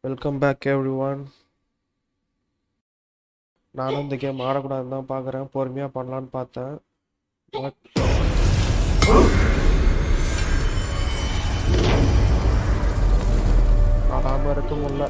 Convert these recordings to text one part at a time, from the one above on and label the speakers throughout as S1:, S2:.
S1: Welcome back every one. நானும் இந்த game ஆடக்கூடாதுன்னு தான் பார்க்குறேன். பொறுமையாக பண்ணலான்னு பார்த்தேன். ஆடாமல் இருக்க முடியல.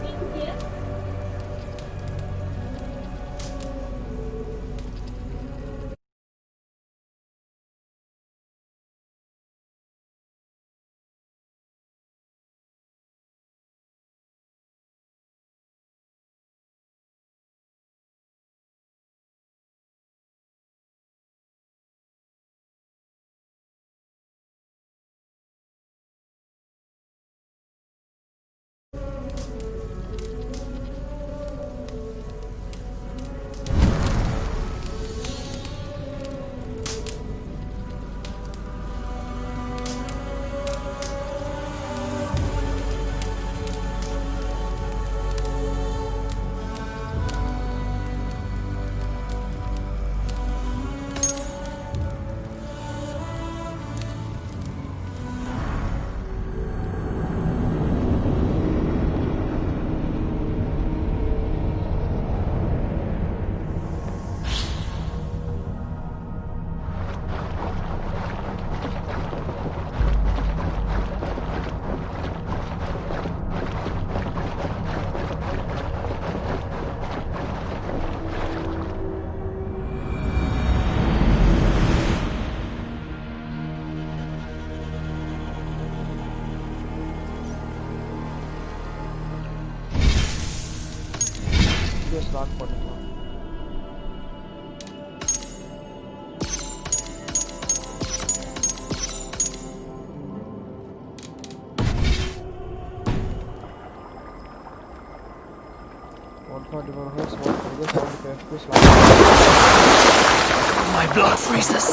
S1: ஸ்டார்ட் பண்ணிக்கலாம்.
S2: My blood freezes.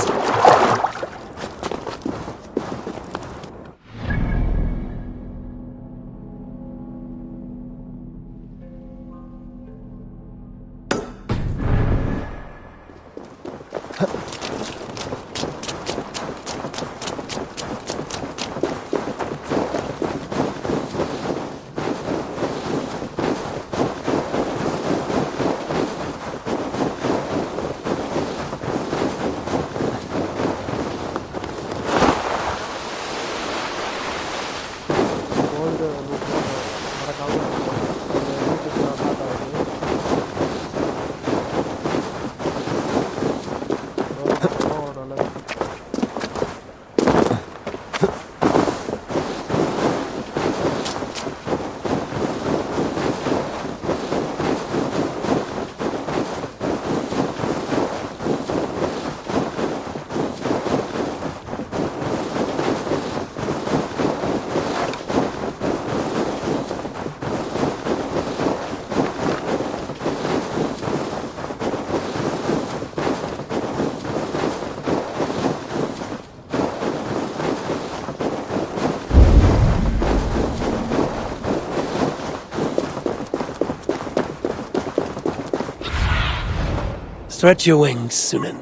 S2: Stretch your wings, Sunan.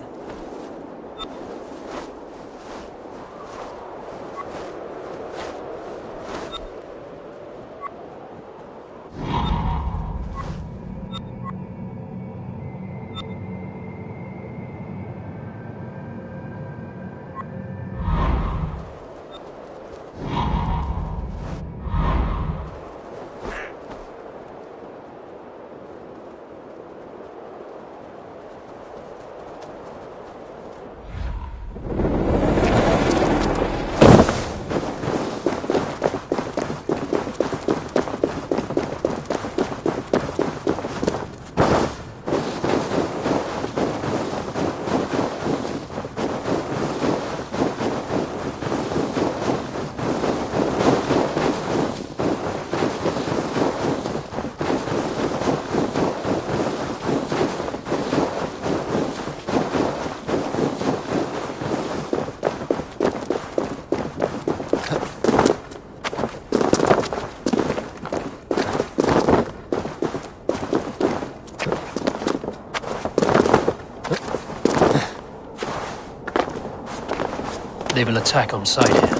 S2: They will attack on sight here.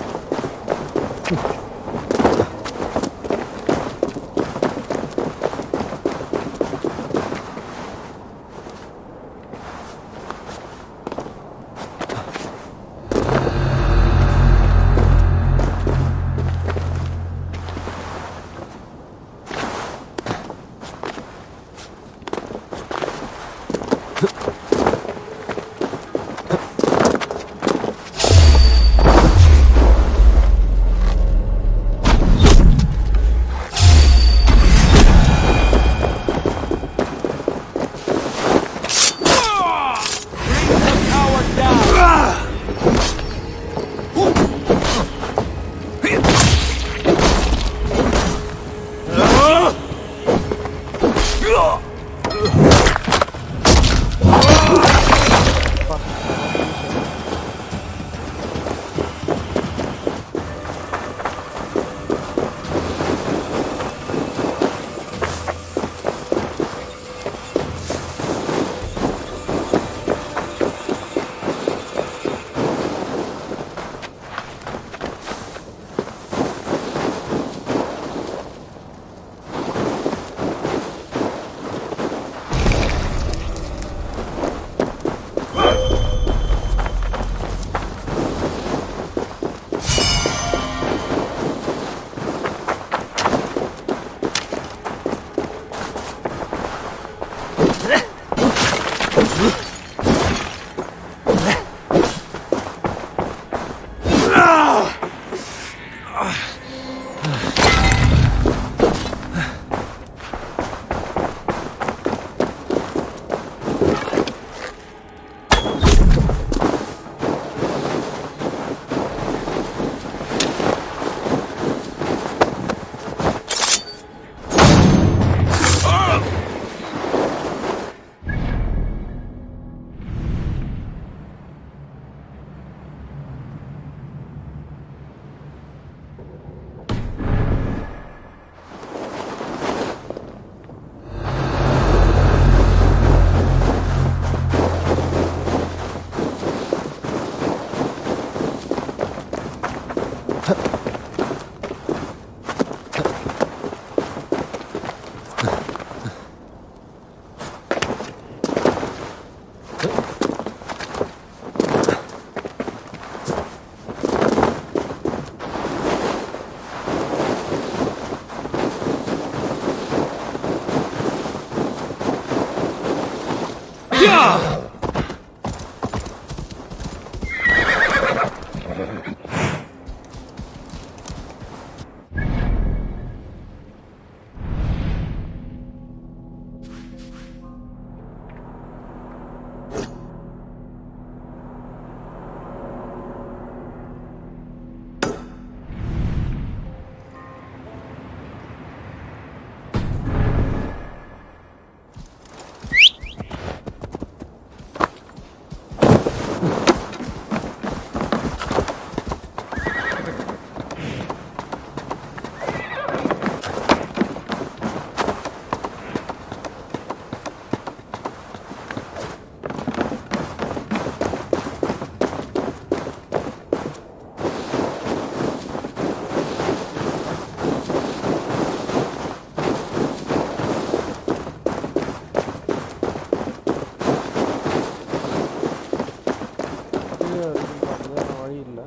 S1: வழி இல்லை.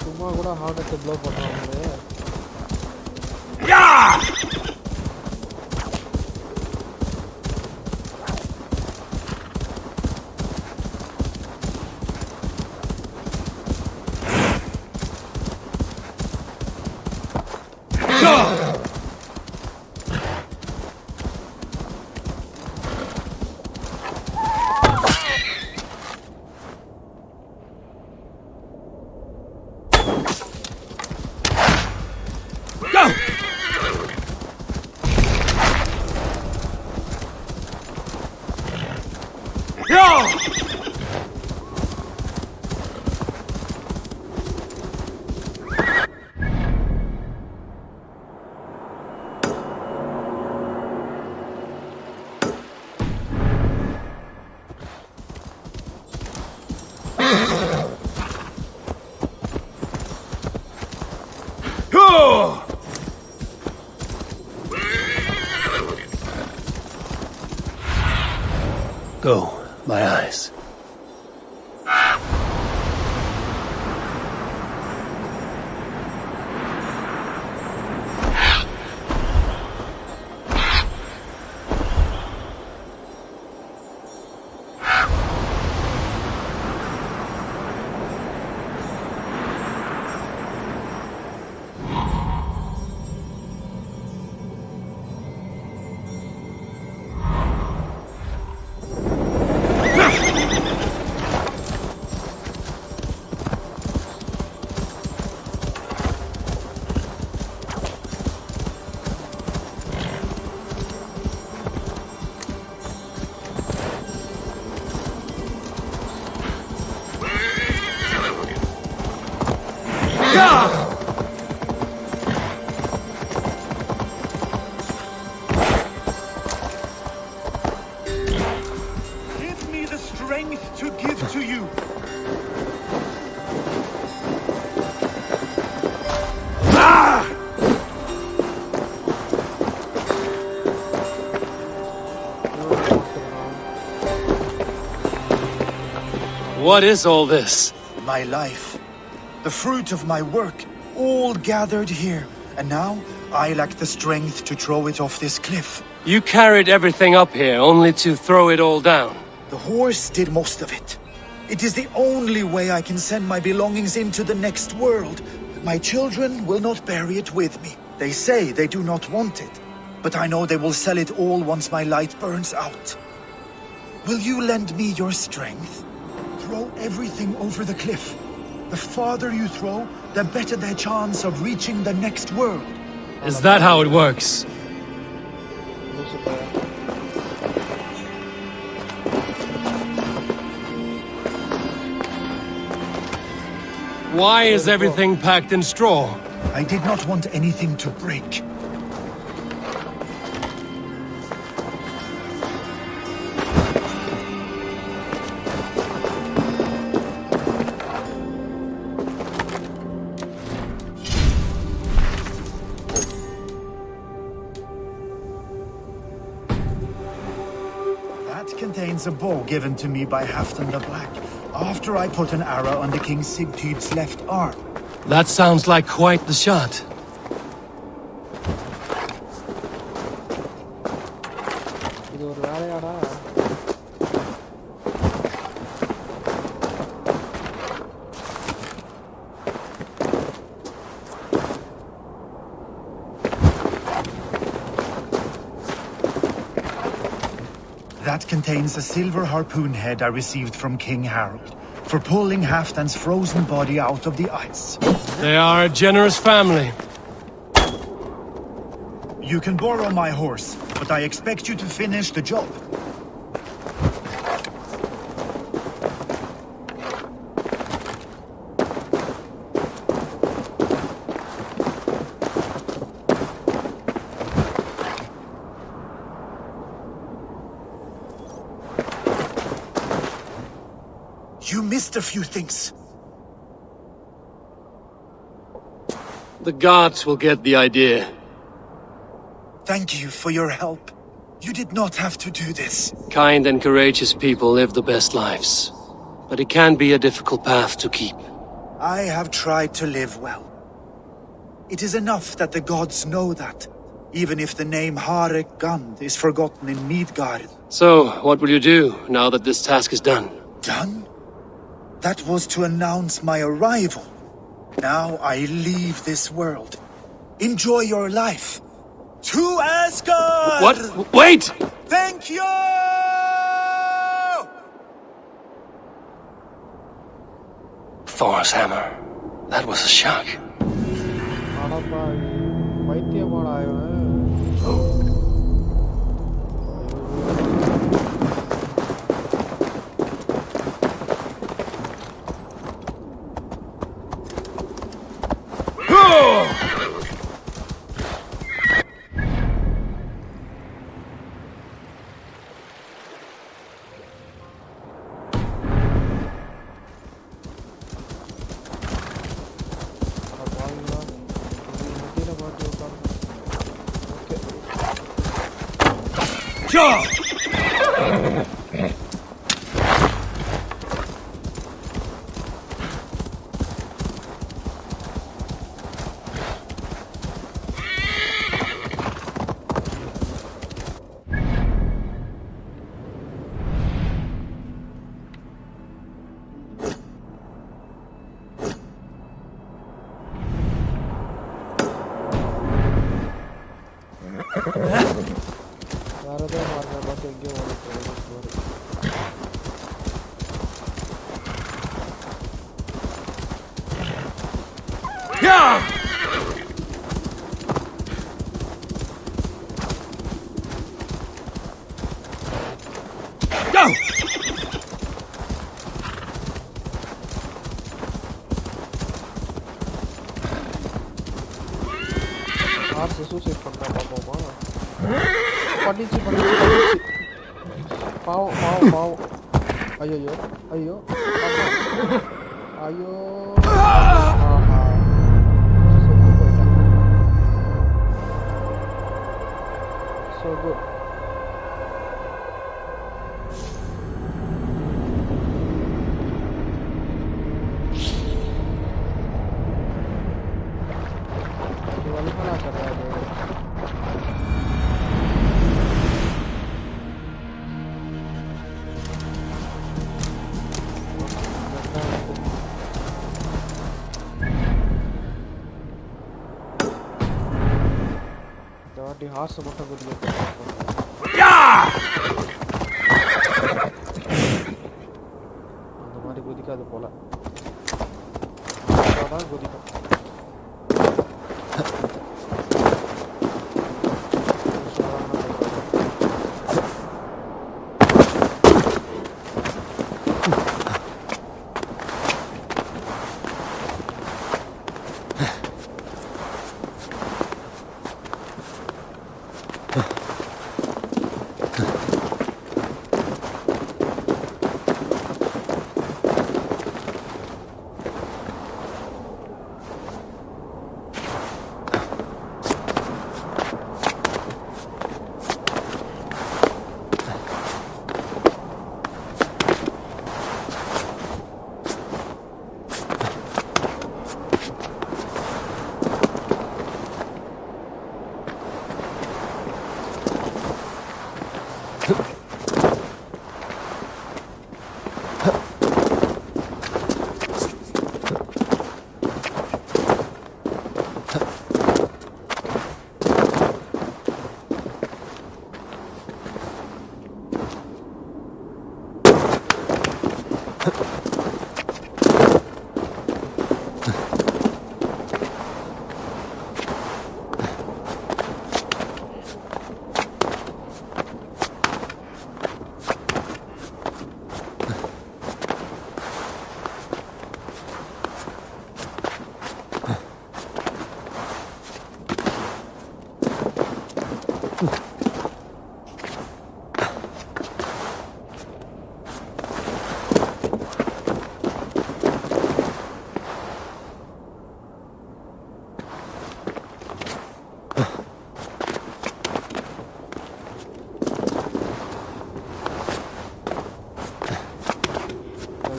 S1: சும்மா கூட ஹார்னெட்டை ப்ளோ பண்ணுறாங்களே.
S2: Go, my eyes.
S3: What is all this?
S4: My life. The fruit of my work, all gathered here. And now, I lack the strength to throw it off this cliff.
S3: You carried everything up here only to throw it all down.
S4: The horse did most of it. It is the only way I can send my belongings into the next world. My children will not bury it with me. They say they do not want it. But I know they will sell it all once my light burns out. Will you lend me your strength? Throw everything over the cliff. The farther you throw, the better their chance of reaching the next world.
S3: Is that how it works? Why is everything packed in straw?
S4: I did not want anything to break. That contains a bow given to me by Halfdan the Black, after I put an arrow under King Sigtyd's left arm.
S3: That sounds like quite the shot.
S1: இது ஒரு வேலையாடா?
S4: That contains a silver harpoon head I received from King Harold, for pulling Halfdan's frozen body out of the ice.
S3: They are a generous family.
S4: You can borrow my horse, but I expect you to finish the job. You missed a few things.
S3: The gods will get the idea.
S4: Thank you for your help. You did not have to do this.
S3: Kind and courageous people live the best lives. But it can be a difficult path to keep.
S4: I have tried to live well. It is enough that the gods know that, even if the name Harek Gand is forgotten in Midgard.
S3: So, what will you do now that this task is done?
S4: Done? That was to announce my arrival. Now I leave this world. Enjoy your life. To Asgard!
S3: What? Wait!
S4: Thank you!
S3: Thor's hammer. That was a shock.
S1: அடப்பா, பைத்தியமாடா இவன். Suicide பண்ணா பாப்போமா? பண்ணிச்சு பாவம். ஐயோ ஐயோ ஆஹா, செத்து போயிட்டான். So good. வல்ஹலா கிடையாது. இந்த வாட்டி ஹார்ஸ் மட்டும் குதிக்க அந்த மாதிரி குதிக்காது போல. தான் குதிக்கும்.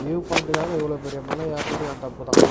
S1: வியூ பாயிண்ட்டுக்காக இவ்வளோ பெரிய மலை யாருக்கும் என் தப்பு தான்.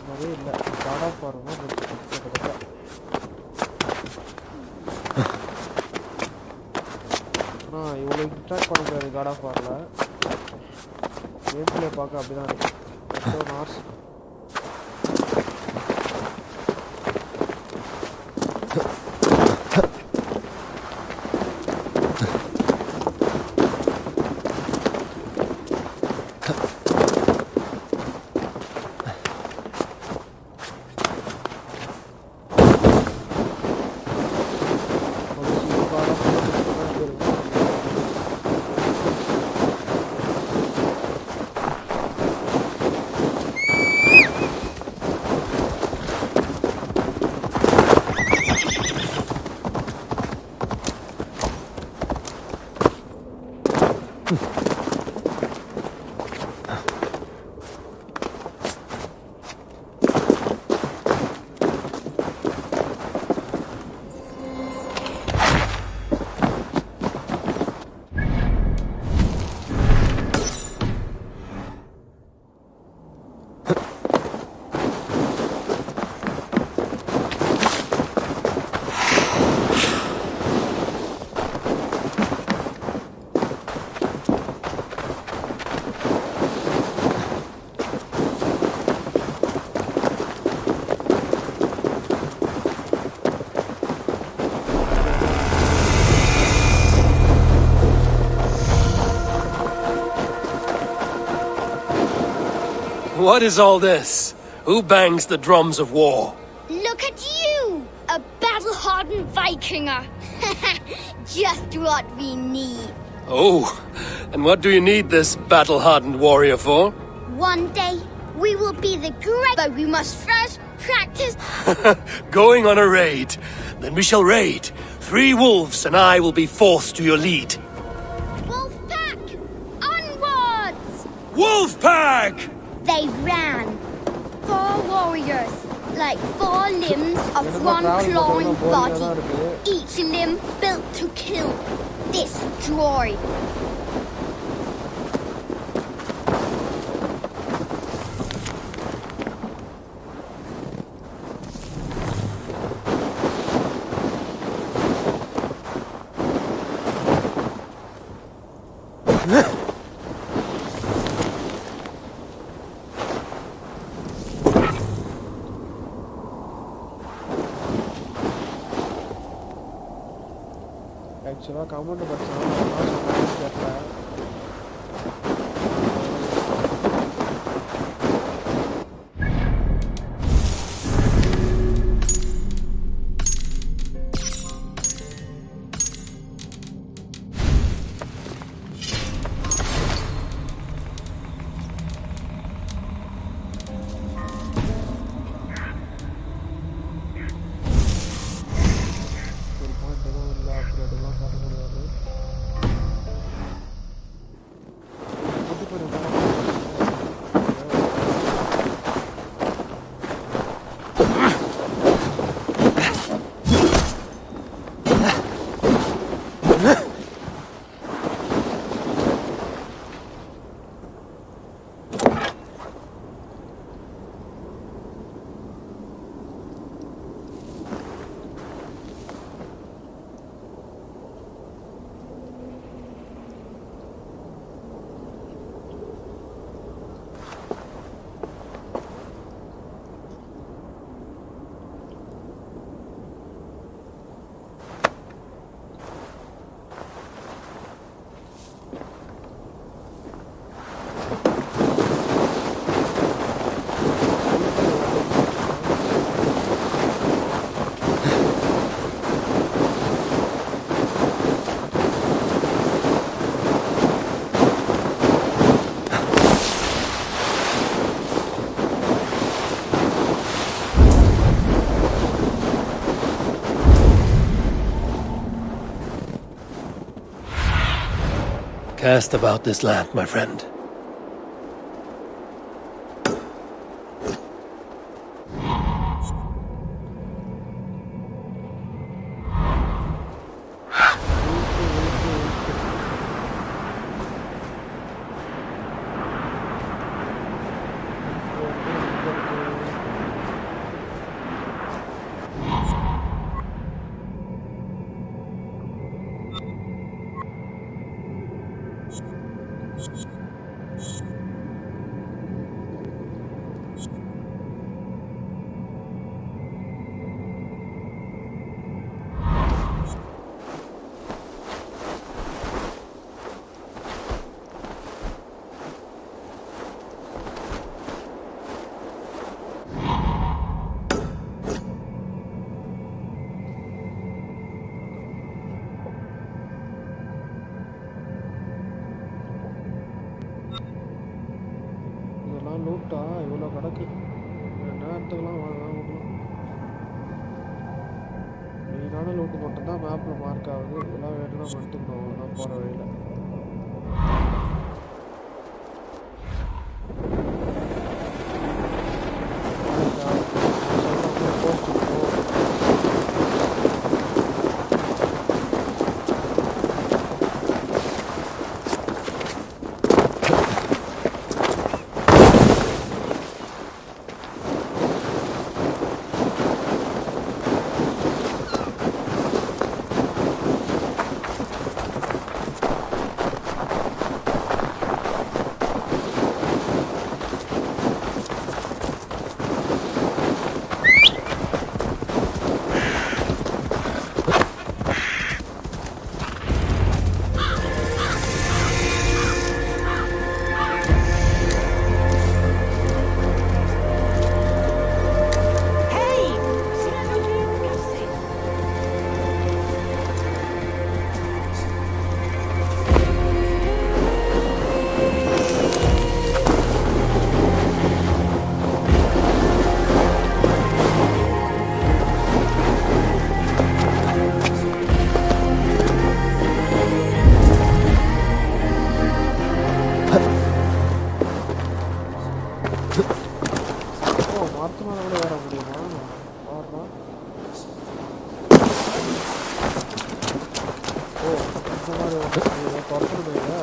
S1: மாதிரியே இல்லை காடா பாருங்க ஆனால் இவ்வளோ இன்ட்ராக்ட் பண்ண முடியாது காட் ஆஃப் வாரில். கேம் பிளே பார்க்க அப்படிதான் இருக்கு. Horse
S3: What is all this? Who bangs the drums of war?
S5: Look at you! A battle-hardened Vikinger! Just what we need.
S3: Oh, and what do you need this battle-hardened warrior for?
S5: One day, we will be the great... But we must first practice...
S3: Going on a raid. Then we shall raid. 3 wolves and I will be fourth to your lead.
S5: Wolf pack! Onwards!
S3: Wolf pack!
S5: They ran. 4 warriors, like 4 limbs of one clawing body. Each limb built to kill, destroy.
S1: ஆக்சுவலாக comment படிச்சா தெரியல.
S2: Cast about this land, my friend.
S1: இதெல்லாம் லூட்டா இவ்வளோ கிடக்கு நேரத்துக்கெல்லாம் வாங்கலாம். மெயினான loot மட்டும்தான் மேப்பில் மார்க் ஆகுது. இதெல்லாம் வேணும்னா நம்ம எடுத்துக்கணும். அவ்வளோதான் போகிற வழியில். ஓ மரத்து மேலே கூட ஏற முடியுமா? பாருடா. ஓ இந்த மாதிரி துரத்துறது இல்லை.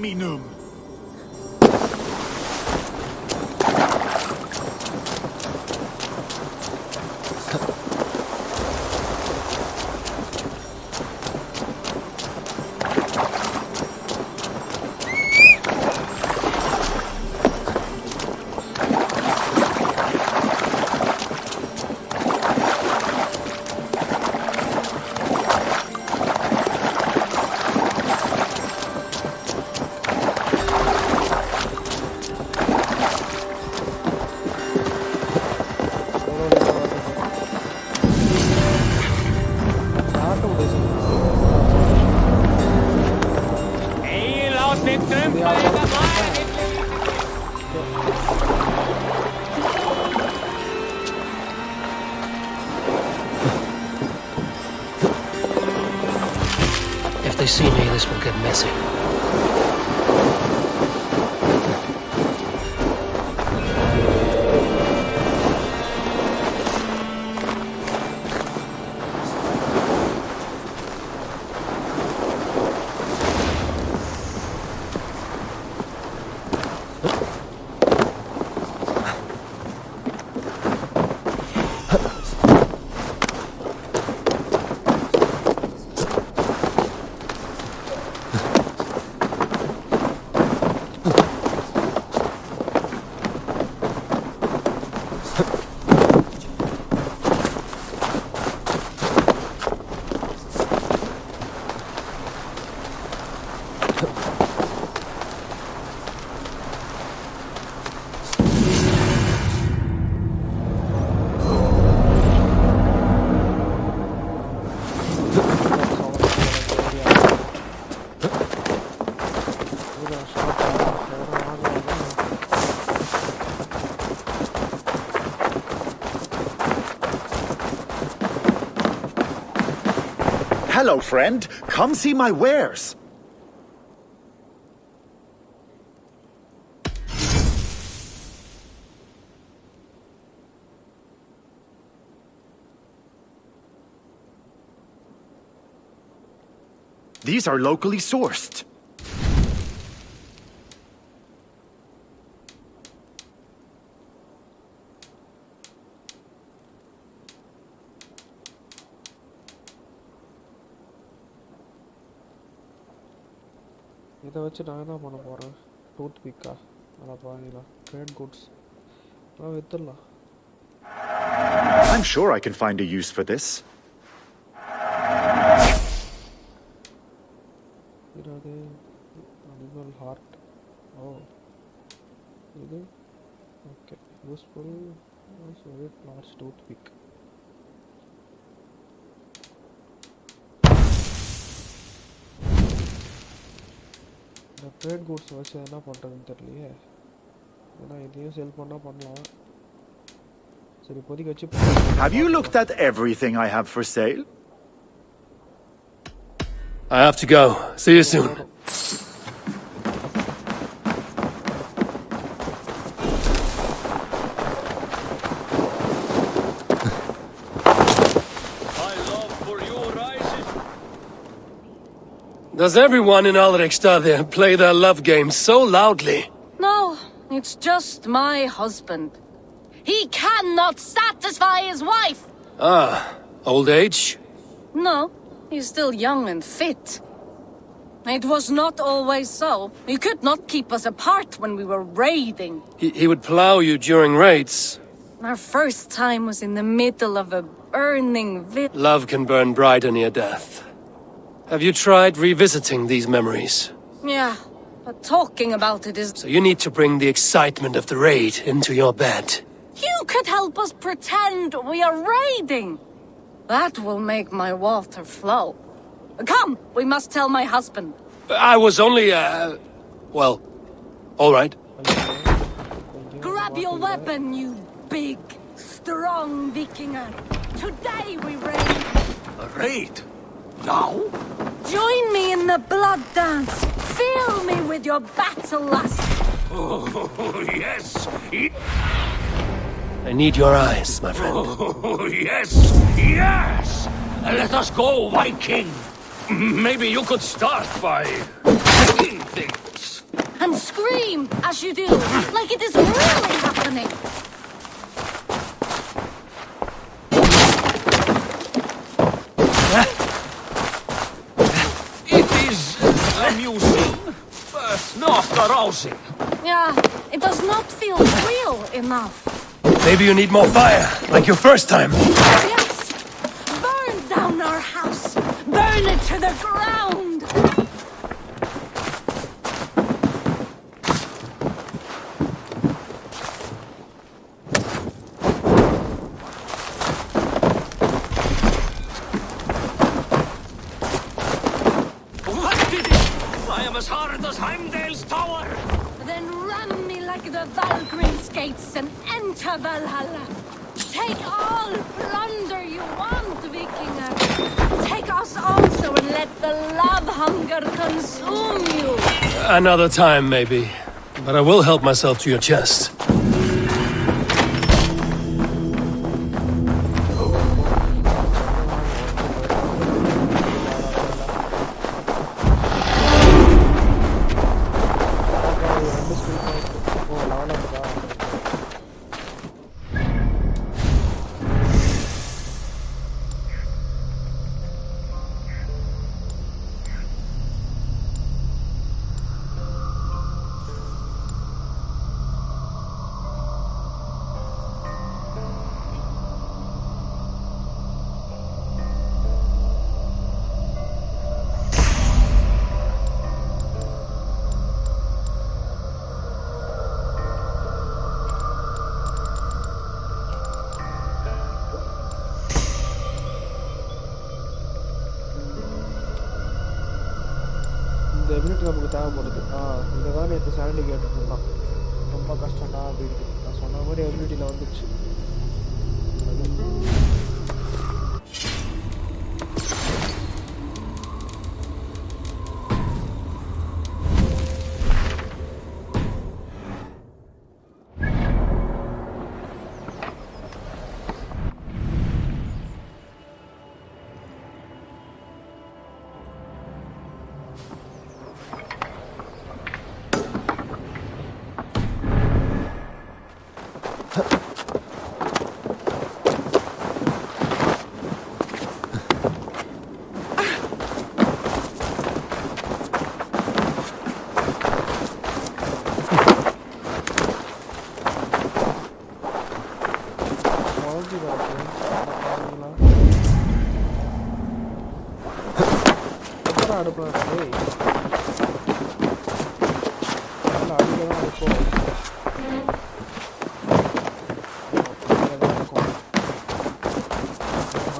S4: Minum.
S2: If they see me, this will get messy.
S4: Hello, friend. Come see my wares. These are locally sourced.
S1: இதை வச்சு நான் என்ன பண்ண போகிறேன்? டூத் பிக்கா? அதை பாருங்களா, ட்ரேட் குட்ஸ் வித்துடலாம்.
S4: I'm sure I can find a use for this.
S1: இது அனிமல் ஹார்ட். ஓ, இது okay, useful. Large tooth big. இந்த ட்ரேட் குட்ஸ் வச்சு என்ன பண்ணுறதுன்னு தெரியலையே. ஏன்னா இதையும் செல் பண்ணால் பண்ணலாம். சரி, இப்போதைக்கு வச்சு.
S4: Have you looked at everything I have for sale?
S3: I have to go. See you soon. Does everyone in Alrekstad play their love game so loudly?
S6: No, it's just my husband. He cannot satisfy his wife!
S3: Ah, old age?
S6: No, he's still young and fit. It was not always so. He could not keep us apart when we were raiding.
S3: He would plow you during raids.
S6: Our first time was in the middle of a burning village.
S3: Love can burn brighter near death. Have you tried revisiting these memories?
S6: Yeah, but talking about it is...
S3: So you need to bring the excitement of the raid into your bed.
S6: You could help us pretend we are raiding. That will make my water flow. Come, we must tell my husband.
S3: I was only, well, all right.
S6: Grab your weapon, you big, strong Vikinger. Today we raid.
S3: A raid? Now?
S6: Join me in the blood dance. Fill me with your battle lust.
S3: Oh, yes. I need your eyes, my friend.
S7: Oh, yes, yes! Let us go, Viking! Maybe you could start by taking things.
S6: And scream as you do, like it is really happening.
S7: It is amusing, but not arousing.
S6: Yeah, it does not feel real enough.
S3: Maybe you need more fire, like your first time.
S6: Yes! Burn down our house! Burn it to the ground!
S7: What did it? I am as hard as Heimdall's tower!
S6: Then ram me like the Valgrim's gates and enter Valhalla. Take all plunder you want, Vikinger. Take us also and let the love hunger consume you.
S3: Another time, maybe. But I will help myself to your chest.
S1: இந்த ability நமக்கு தேவைப்படுது. இந்த தான் நேற்று சாண்டி கேட்டுட்டு இருந்தான். ரொம்ப கஷ்டம்டா அப்படின்ட்டு. நான் சொன்ன மாதிரி எபிலிட்டியில் வந்துச்சு. Hey. நல்லா அடிக்கதான் இருக்கும்.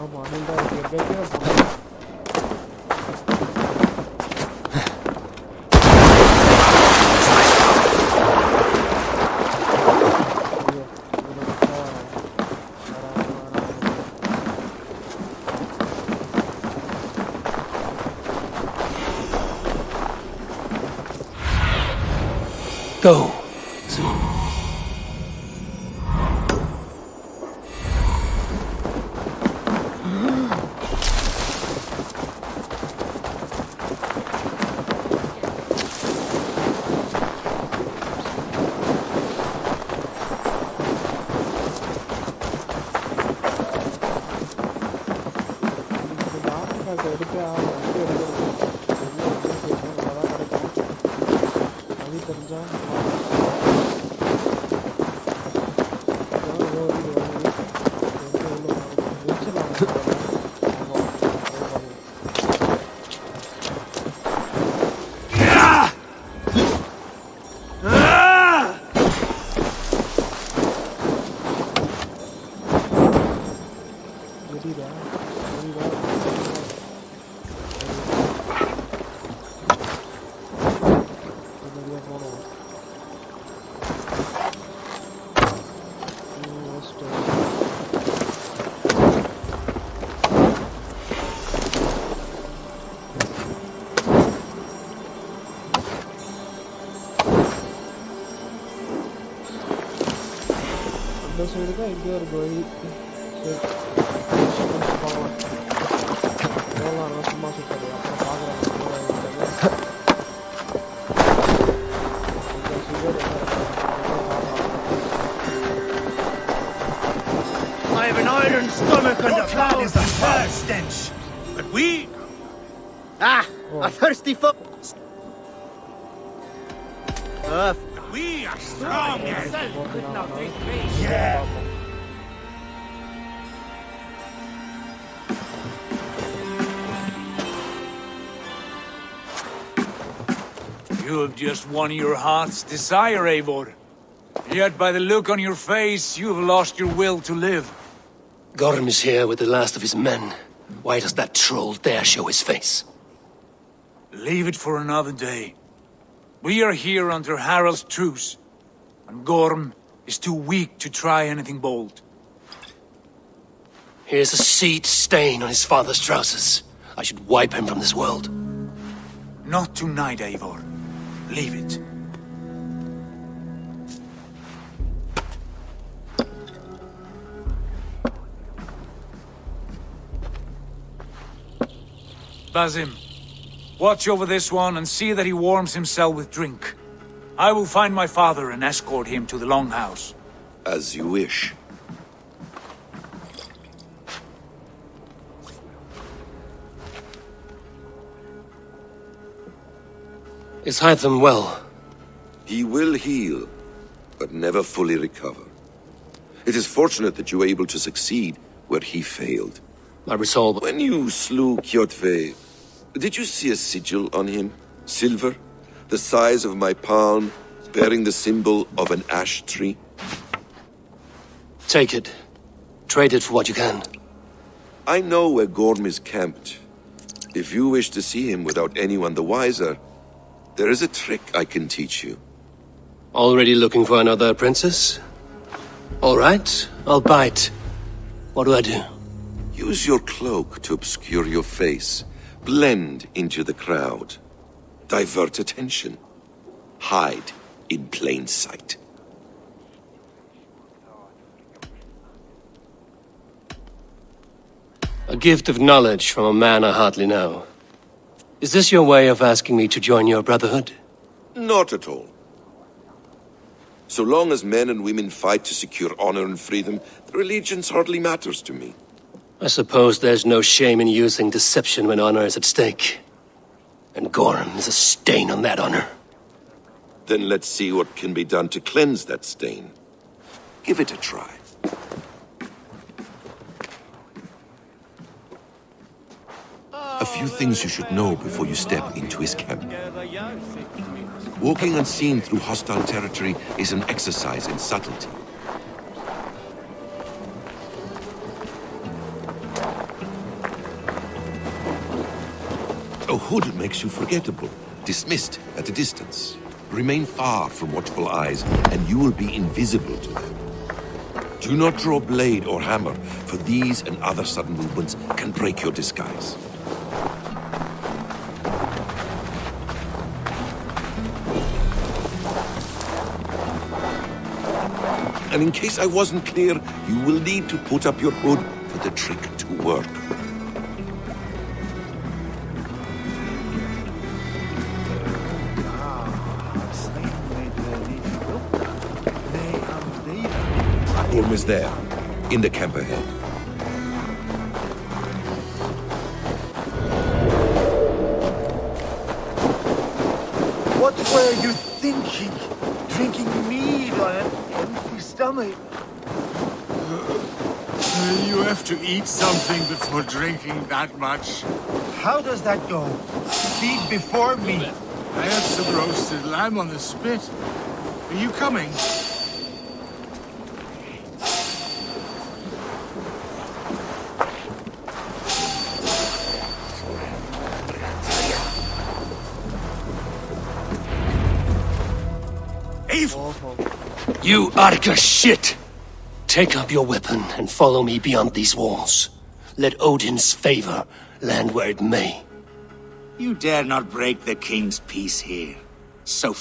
S1: ஆமா அனில் தான் இருக்கு. எப்படியே போகணும்.
S2: Go. இந்த சைடு தான் இங்கே ஒரு வழி. சரி சும்மா சுத்தது அப்புறம் பார்க்குறாங்க.
S3: I have an iron stomach and a
S4: That is a foul
S3: thirst.
S4: stench.
S3: But we...
S8: A thirsty foot.
S3: We are strong.
S4: Yeah.
S7: You have just won your heart's desire, Eivor. Yet by the look on your face, you have lost your will to live.
S2: Gorm is here with the last of his men. Why does that troll dare show his face?
S7: Leave it for another day. We are here under Harald's truce, and Gorm is too weak to try anything bold.
S2: Here's a seed stain on his father's trousers. I should wipe him from this world.
S7: Not tonight, Eivor. Leave it. Basim, watch over this one and see that he warms himself with drink. I will find my father and escort him to the Longhouse.
S9: As you wish.
S2: Is Hytham well?
S9: He will heal, but never fully recover. It is fortunate that you were able to succeed where he failed.
S2: My resolve...
S9: When you slew Kjotve, did you see a sigil on him? Silver? The size of my palm, bearing the symbol of an ash tree?
S2: Take it. Trade it for what you can.
S9: I know where Gorm is camped. If you wish to see him without anyone the wiser, there is a trick I can teach you.
S2: Already looking for another princess? All right, I'll bite. What do I do?
S9: Use your cloak to obscure your face. Blend into the crowd. Divert attention. Hide in plain sight.
S2: A gift of knowledge from a man I hardly know. Is this your way of asking me to join your brotherhood?
S9: Not at all. So long as men and women fight to secure honor and freedom, their allegiance hardly matters to me.
S2: I suppose there's no shame in using deception when honor is at stake. And Gorm is a stain on that honor.
S9: Then let's see what can be done to cleanse that stain. Give it a try. A few few things you should know before you step into his camp. Walking unseen through hostile territory is an exercise in subtlety. A hood makes you forgettable, dismissed at a distance. Remain far from watchful eyes, and you will be invisible to them. Do not draw blade or hammer, for these and other sudden movements can break your disguise. And in case I wasn't clear, you will need to put up your hood for the trick to work. Orm is there, in the camp ahead.
S4: What were you thinking? Drinking mead on an empty stomach?
S10: You have to eat something before drinking that much.
S4: How does that go? Feed before me.
S10: I had some roasted lamb on the spit. Are you coming?
S2: You Arca shit! Take up your weapon and follow me beyond these walls. Let Odin's favor land where it may.
S7: You dare not break the king's peace here. So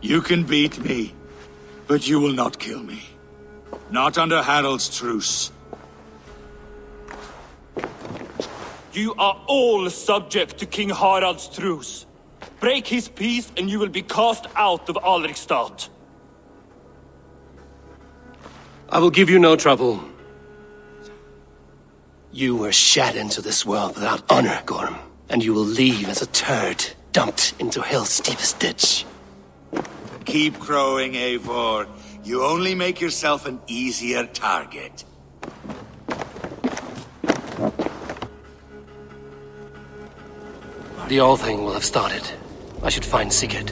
S7: You can beat me, but you will not kill me. Not under Harald's truce.
S11: You are all subject to King Harald's truce. Break his peace and you will be cast out of Alrikstad.
S2: I will give you no trouble. You were shat into this world without honor, Gorm, and you will leave as a turd dumped into hell's deepest ditch.
S7: Keep crowing, Eivor. You only make yourself an easier target.
S2: The All Thing will have started. I should find Sigurd.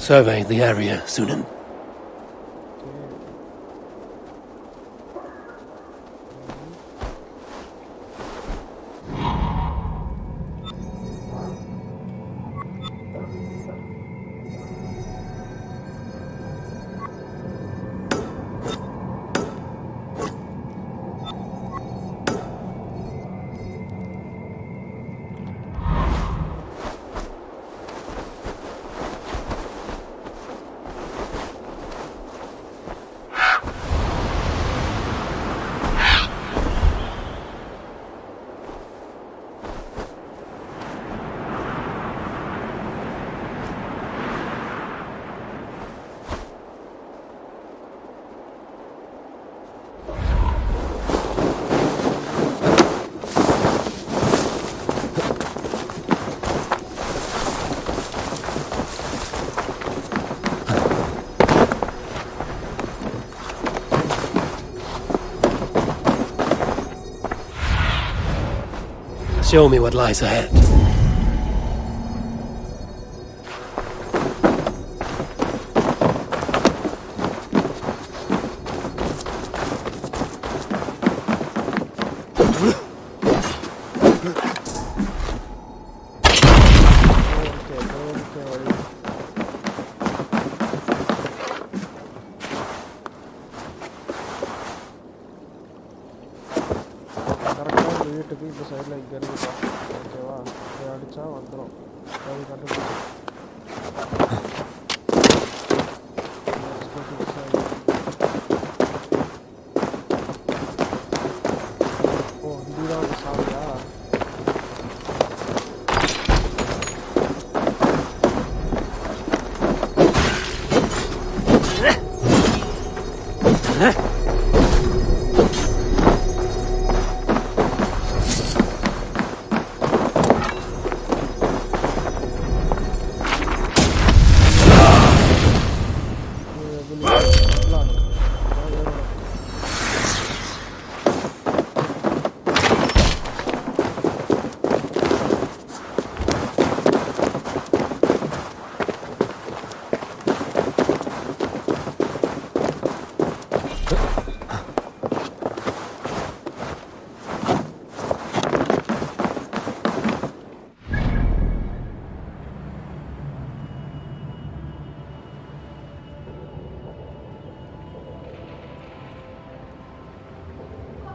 S2: Survey the area, Sunan. Show me what lies ahead.
S1: வீட்டுக்கு இந்த சைடில் இங்கே இருக்குப்பா. ஓகேவா? இதை அடித்தா வந்துடும். அது கண்டுபிடிச்சி ஓ இதுதான் ஒரு சாவியா?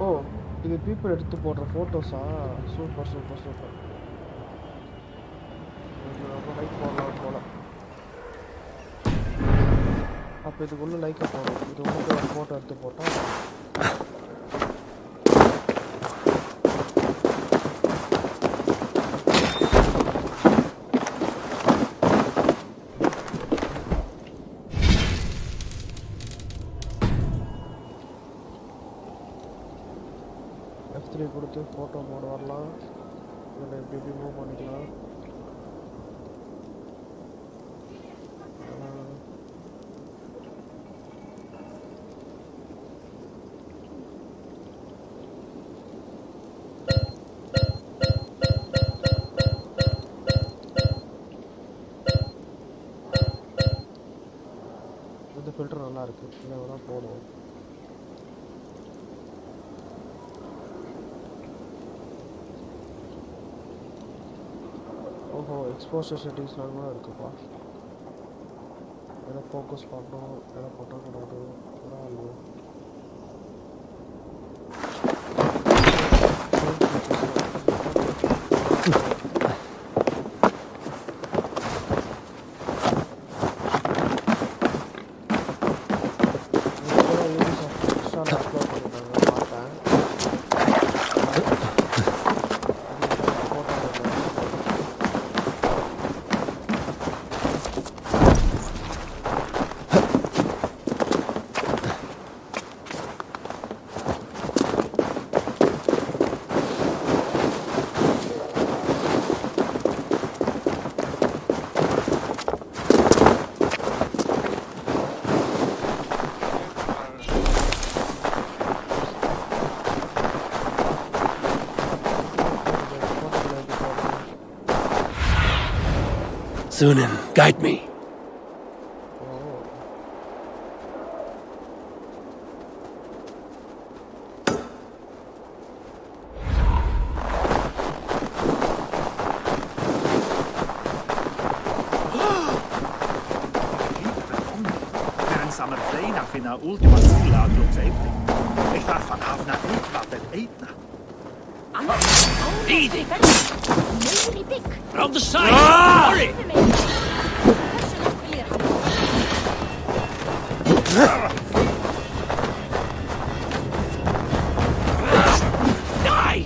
S1: ஓ இது பீப்புள் எடுத்து போடுற ஃபோட்டோஸா? Super super super. ரொம்ப லைக் போடலாம் போல. அப்போ இதுக்குள்ளே லைக்கை போடும். இது உங்களுக்கு ஒரு ஃபோட்டோ எடுத்து போட்டால் F3 கொடுத்து ஃபோட்டோ மோட் வரலாம். இதில் எப்படி மூவ் பண்ணிக்கலாம். இந்த ஃபில்டர் நல்லா இருக்குது. இதை வேணால் போடுவோம். ஓஹோ எக்ஸ்போசர் செட்டிங்ஸ்லாம் கூட இருக்குப்பா. எதை ஃபோக்கஸ் பண்ணணும், எதை பண்ணக்கூடாது பரவாயில்லையோ.
S2: Sunan, guide me.
S12: Ultima Thule looks empty. Ich darf von Hafner Eidwappen Eidna.
S2: Easy!
S5: Maybe big.
S2: Round the side! Hurry! Die!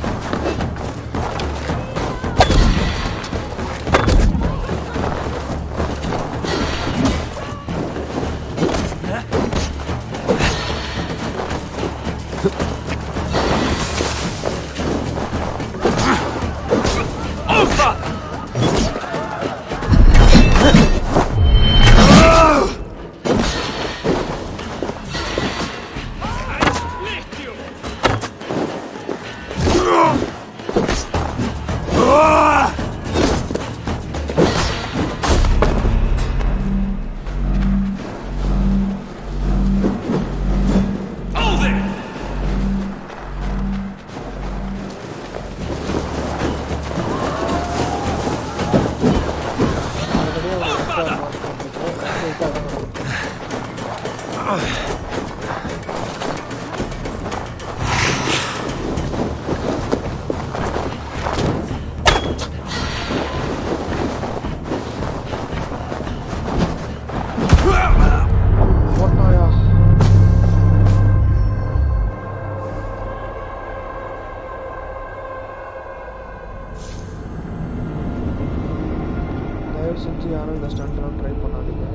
S1: செஞ்சு யாரும் இந்த ஸ்டண்ட்லாம் ட்ரை பண்ணாதீங்க.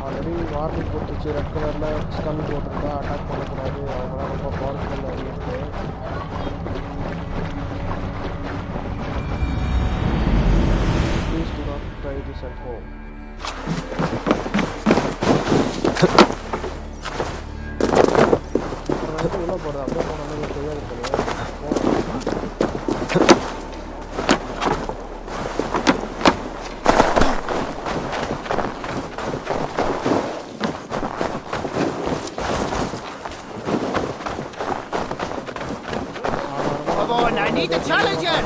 S1: ஆல்ரெடி வார்னிங் கொடுத்துச்சு, ரெட் கலரில் ஸ்கல் போட்டிருந்தா அட்டாக் பண்ணக்கூடாது, அவங்களாம் ரொம்ப பவர்ஃபுல் அப்படின்ட்டு. Please to not try this at home. உள்ள போகிறது அப்படியே போனாலும் தெரியாது தெரியாது.
S8: I need a challenger!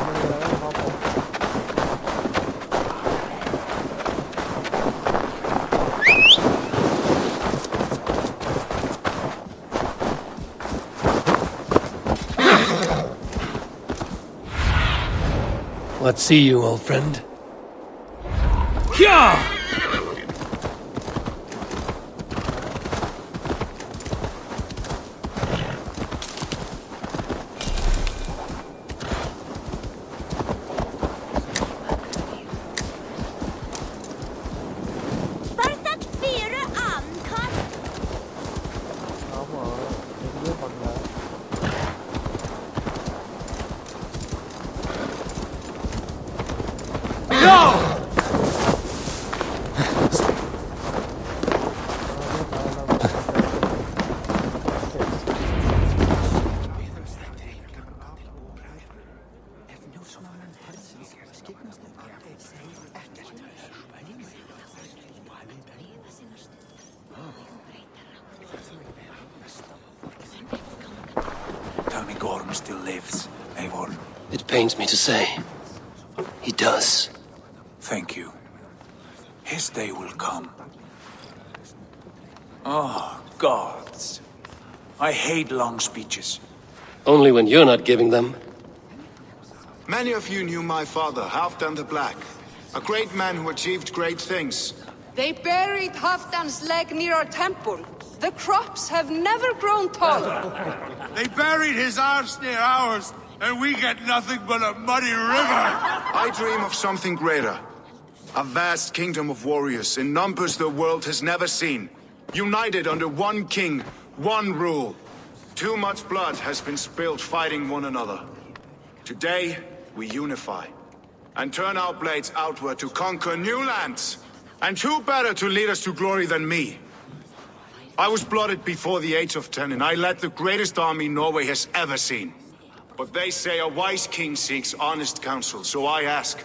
S2: What see you, old friend? Hyah!
S7: Tell me Gorm still lives, Eivor.
S2: It pains me to say. He does.
S7: Thank you. His day will come. Oh, gods. I hate long speeches.
S2: Only when you're not giving them.
S13: Many of you knew my father, Halfdan the Black. A great man who achieved great things.
S14: They buried Halfdan's leg near our temple. The crops have never grown taller.
S10: They buried his arse near ours, and we get nothing but a muddy river.
S13: I dream of something greater. A vast kingdom of warriors in numbers the world has never seen. United under one king, one rule. Too much blood has been spilled fighting one another. Today, we unify. And turn our blades outward to conquer new lands. And who better to lead us to glory than me? I was blooded before the age of 10, and I led the greatest army Norway has ever seen. But they say a wise king seeks honest counsel, so I ask,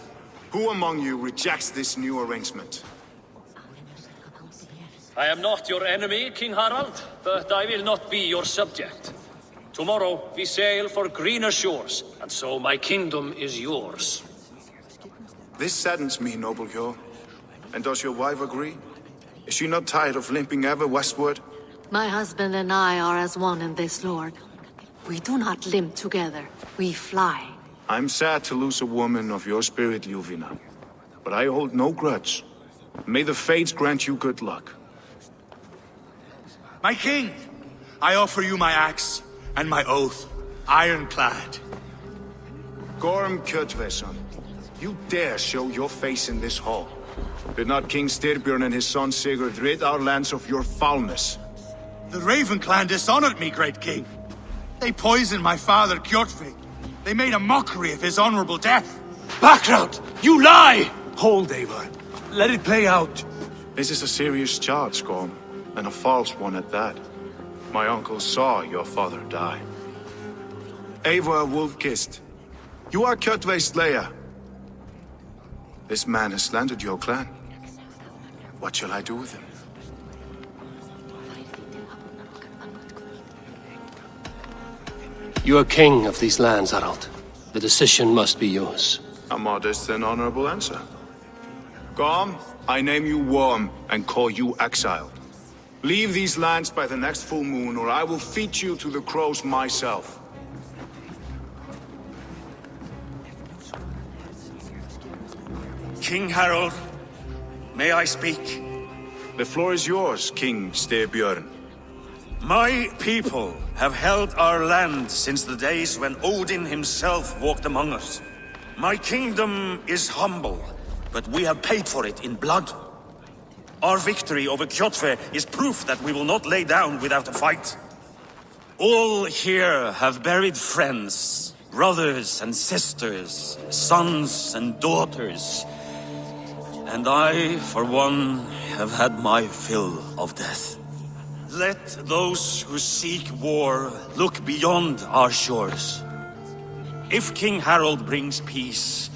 S13: who among you rejects this new arrangement?
S11: I am not your enemy, King Harald, but I will not be your subject. Tomorrow we sail for greener shores, and so my kingdom is yours.
S13: This saddens me, noble Hjor. And does your wife agree? Is she not tired of limping ever westward?
S15: My husband and I are as one in this, Lord. We do not limp together. We fly.
S13: I'm sad to lose a woman of your spirit, Ljuvina. But I hold no grudge. May the fates grant you good luck.
S10: My king, I offer you my axe and my oath, ironclad.
S13: Gorm Kjotveson, you dare show your face in this hall. Did not King Styrbjörn and his son Sigurd rid our lands of your foulness?
S10: The Raven clan dishonored me, great king. They poisoned my father, Kjotve. They made a mockery of his honorable death.
S7: Background! You lie! Hold, Eivor. Let it play out.
S13: This is a serious charge, Gorm, and a false one at that. My uncle saw your father die. Eivor Wolf-Kissed, you are Kjotve's slayer. This man has slandered your clan. What shall I do with him?
S2: You are king of these lands, Harald. The decision must be yours.
S13: A modest and honorable answer. Gorm, I name you Worm and call you exiled. Leave these lands by the next full moon, or I will feed you to the crows myself.
S10: King Harold, may I speak?
S13: The floor is yours, King Styrbjörn.
S16: My people have held our land since the days when Odin himself walked among us. My kingdom is humble, but we have paid for it in blood. Our victory over Kjotve is proof that we will not lay down without a fight. All here have buried friends, brothers and sisters, sons and daughters. And I, for one, have had my fill of death. Let those who seek war look beyond our shores. If King Harald brings peace,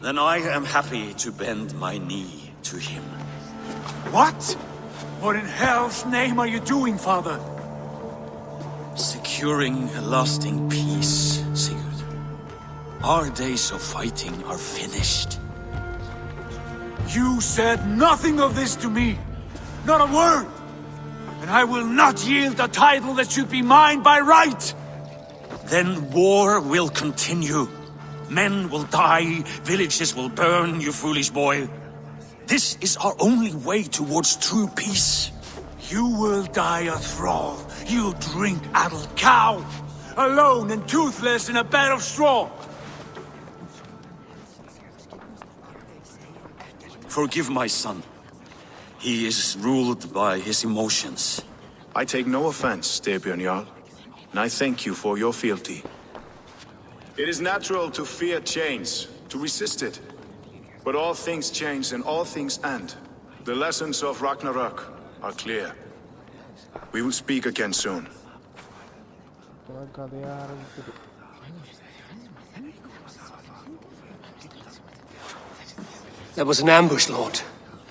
S16: then I am happy to bend my knee to him.
S7: What? What in hell's name are you doing, father?
S16: Securing a lasting peace, Sigurd. Our days of fighting are finished.
S7: You said nothing of this to me. Not a word. And I will not yield a title that should be mine by right.
S16: Then war will continue. Men will die, villages will burn, you foolish boy. This is our only way towards true peace.
S7: You will die a thrall. You'll drink addled cow. Alone and toothless in a bed of straw.
S16: Forgive my son. He is ruled by his emotions.
S13: I take no offense, Styrbjörn Jarl, and I thank you for your fealty. It is natural to fear change, to resist it. But all things change and all things end. The lessons of Ragnarok are clear. We will speak again soon.
S2: That was an ambush, Lord.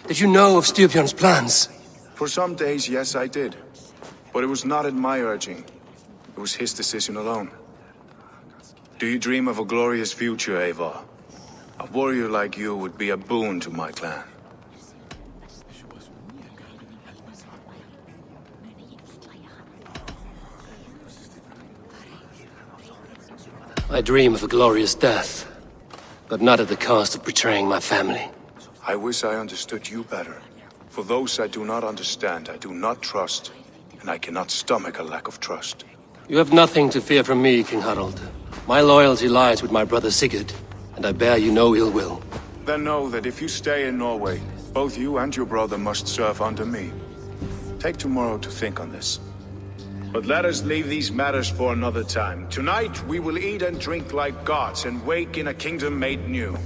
S2: Did you know of Styrbjörn's plans?
S13: For some days, yes, I did. But it was not at my urging. It was his decision alone. Do you dream of a glorious future, Eivor? A warrior like you would be a boon to my clan.
S2: I dream of a glorious death, but not at the cost of betraying my family.
S13: I wish I understood you better. For those I do not understand, I do not trust, and I cannot stomach a lack of trust.
S2: You have nothing to fear from me, King Harald. My loyalty lies with my brother Sigurd, and I bear you no ill will.
S13: Then know that if you stay in Norway, both you and your brother must serve under me. Take tomorrow to think on this. But let us leave these matters for another time. Tonight, we will eat and drink like gods and wake in a kingdom made new.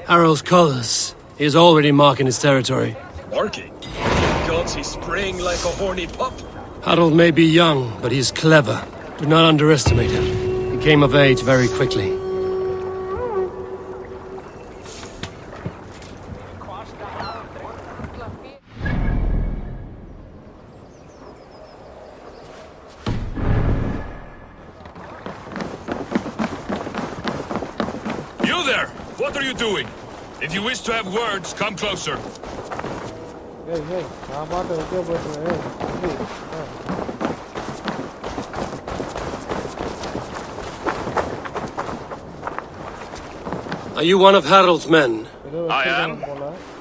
S2: Harald's colors. He is already marking his territory.
S3: Marking? Gods, he's spraying like a horny pup.
S2: Harald may be young, but he's clever. Do not underestimate him. He came of age very quickly.
S3: You there! What are you doing? If you wish to have words, come closer.
S1: Hey, hey, I'm about to go with
S2: Are you one of Harald's men?
S3: I am.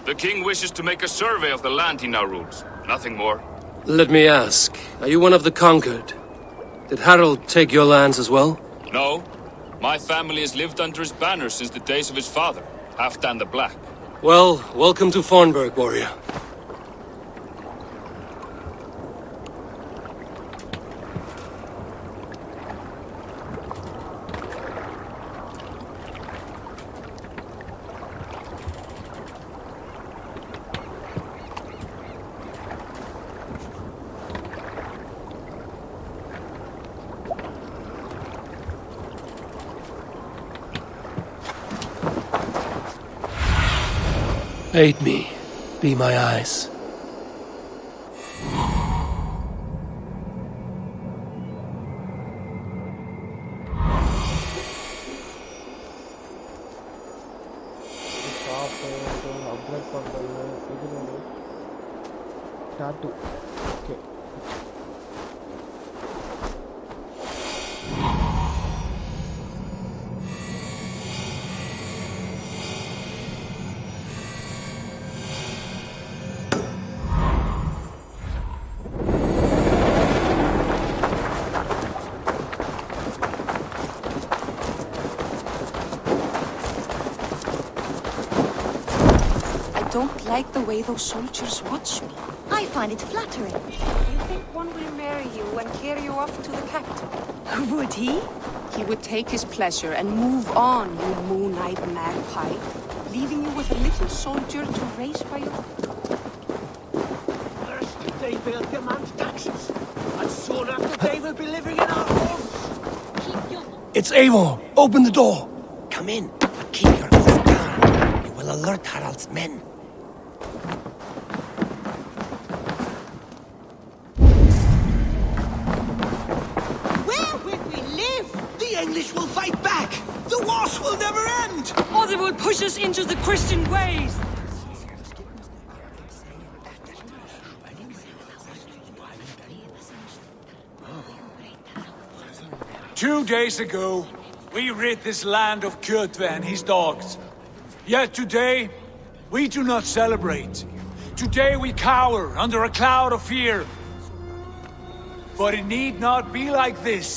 S3: The king wishes to make a survey of the land he now rules. Nothing more.
S2: Let me ask, are you one of the conquered? Did Harald take your lands as well?
S3: No. My family has lived under his banner since the days of his father, Halfdan the Black.
S2: Well, welcome to Fornburg, warrior.
S3: Aid me. Be my eyes.
S1: Upgrade பண்ணுறது இது tattoo. Okay,
S14: I don't like the way those soldiers watch me.
S5: I find it flattering.
S14: You think one will marry you and carry you off to the capital?
S6: Would he?
S14: He would take his pleasure and move on, you moon-eyed magpie, leaving you with a little soldier to raise by your...
S12: First they will demand taxes, and soon after they will be living in our homes.
S3: It's Eivor! Open the door!
S2: Come in, but keep your voice down. You will alert Harald's men.
S12: Where will we live? The English will fight back! The wars will never end!
S6: Or they will push us into the Christian ways!
S7: 2 days ago, we rid this land of Kjotve and his dogs. Yet today, we do not celebrate. Today we cower under a cloud of fear. But it need not be like this.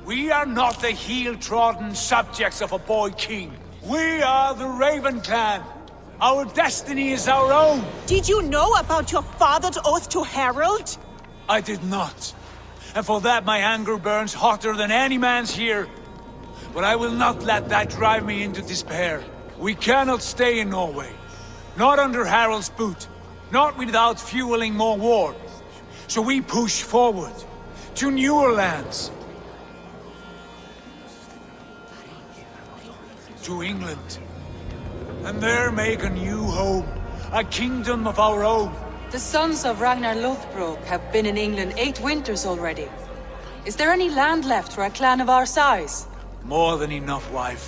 S7: We are not the heel-trodden subjects of a boy king. We are the Raven clan. Our destiny is our own.
S17: Did you know about your father's oath to Harald?
S7: I did not. And for that my anger burns hotter than any man's here. But I will not let that drive me into despair. We cannot stay in Norway. Not under Harald's boot. Not without fueling more war. So we push forward. To newer lands. To England. And there make a new home. A kingdom of our own.
S18: The sons of Ragnar Lothbrok have been in England 8 winters already. Is there any land left for a clan of our size?
S7: More than enough, wife.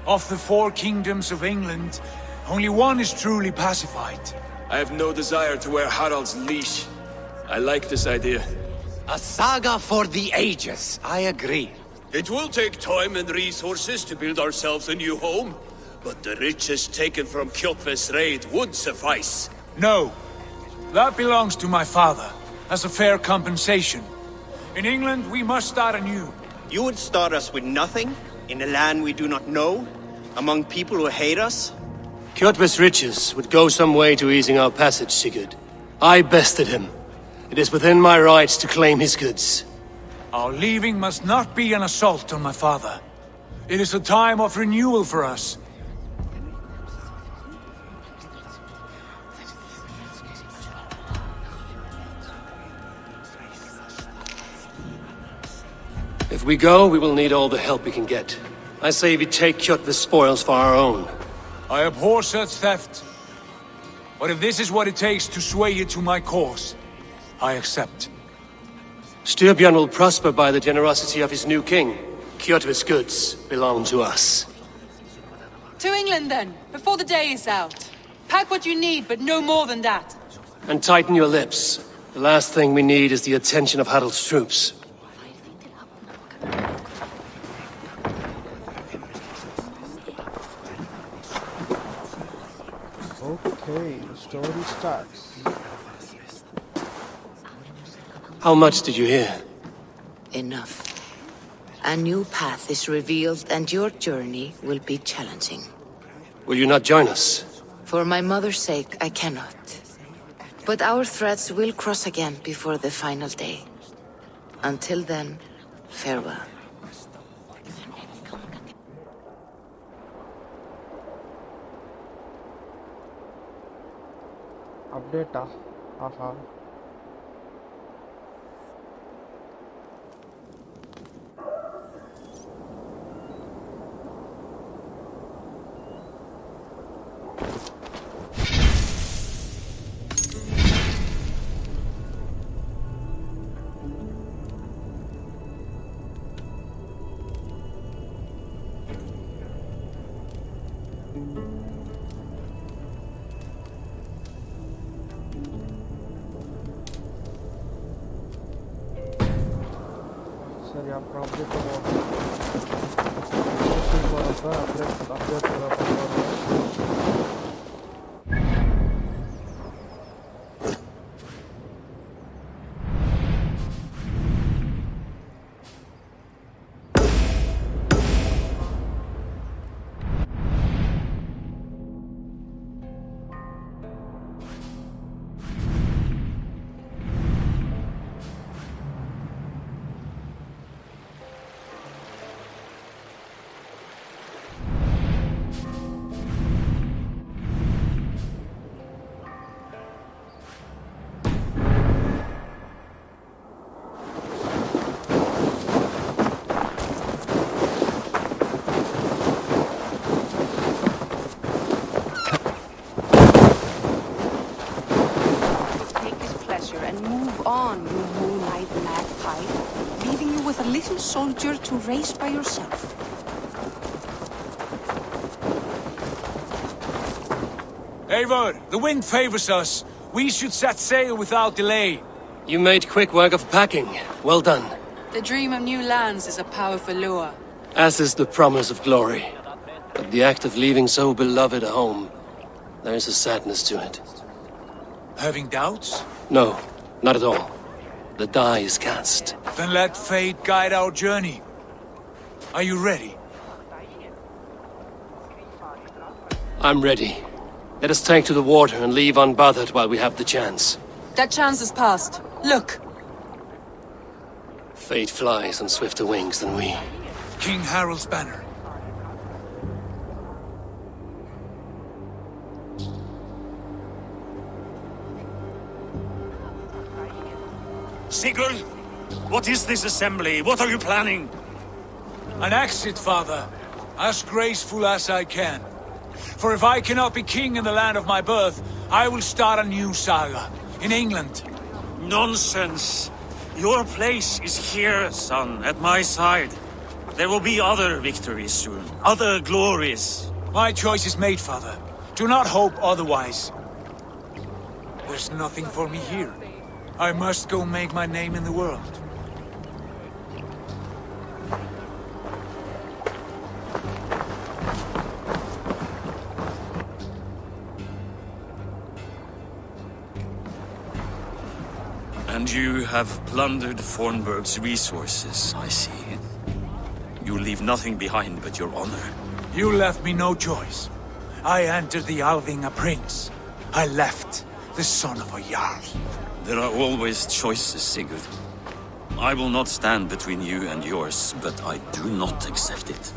S7: Of the 4 kingdoms of England, only one is truly pacified.
S19: I have no desire to wear Harald's leash. I like this idea.
S2: A saga for the ages, I agree.
S3: It will take time and resources to build ourselves a new home, but the riches taken from Kjotve's raid would suffice.
S7: No. That belongs to my father, as a fair compensation. In England, we must start anew.
S8: You would start us with nothing? In a land we do not know? Among people who hate us?
S3: Kjotve's riches would go some way to easing our passage, Sigurd. I bested him. It is within my rights to claim his goods.
S7: Our leaving must not be an assault on my father. It is a time of renewal for us.
S3: If we go, we will need all the help we can get. I say we take Kjotve's spoils for our own.
S7: I abhor such theft. But if this is what it takes to sway you to my cause, I accept.
S3: Styrbjörn will prosper by the generosity of his new king. Kjotve's goods belong to us.
S18: To England then, before the day is out. Pack what you need, but no more than that.
S3: And tighten your lips. The last thing we need is the attention of Harald's troops.
S1: Okay, the story starts.
S3: How much did you hear?
S20: Enough. A new path is revealed and your journey will be challenging.
S3: Will you not join us?
S20: For my mother's sake, I cannot. But our threads will cross again before the final day. Until then, farewell.
S1: Update aha. சரி அப்புறம் அப்படியே போவோம். போகிறப்ப அப்படியே பண்ணுவாங்க.
S14: And move on, you moon-eyed magpie, leaving you with a little soldier to raise by yourself.
S7: Eivor, the wind favors us. We should set sail without delay.
S3: You made quick work of packing. Well done.
S18: The dream of new lands is a powerful lure.
S3: As is the promise of glory. But the act of leaving so beloved a home, there is a sadness to it.
S7: Having doubts?
S3: No, not at all. The die is cast.
S7: Then let fate guide our journey. Are you ready?
S3: I'm ready. Let us take to the water and leave unbothered while we have the chance.
S18: That chance is past. Look!
S3: Fate flies on swifter wings than we.
S7: King Harald's banner.
S16: Sigurd! What is this assembly? What are you planning?
S7: An exit, father. As graceful as I can. For if I cannot be king in the land of my birth, I will start a new saga. In England.
S16: Nonsense! Your place is here, son, at my side. There will be other victories soon. Other glories.
S7: My choice is made, father. Do not hope otherwise. There's nothing for me here. I must go make my name in the world.
S16: And you have plundered Fornburg's resources, I see. You leave nothing behind but your honor.
S7: You left me no choice. I entered the Alving a prince. I left the son of a Jarl.
S16: There are always choices, Sigurd. I will not stand between you and yours, but I do not accept it.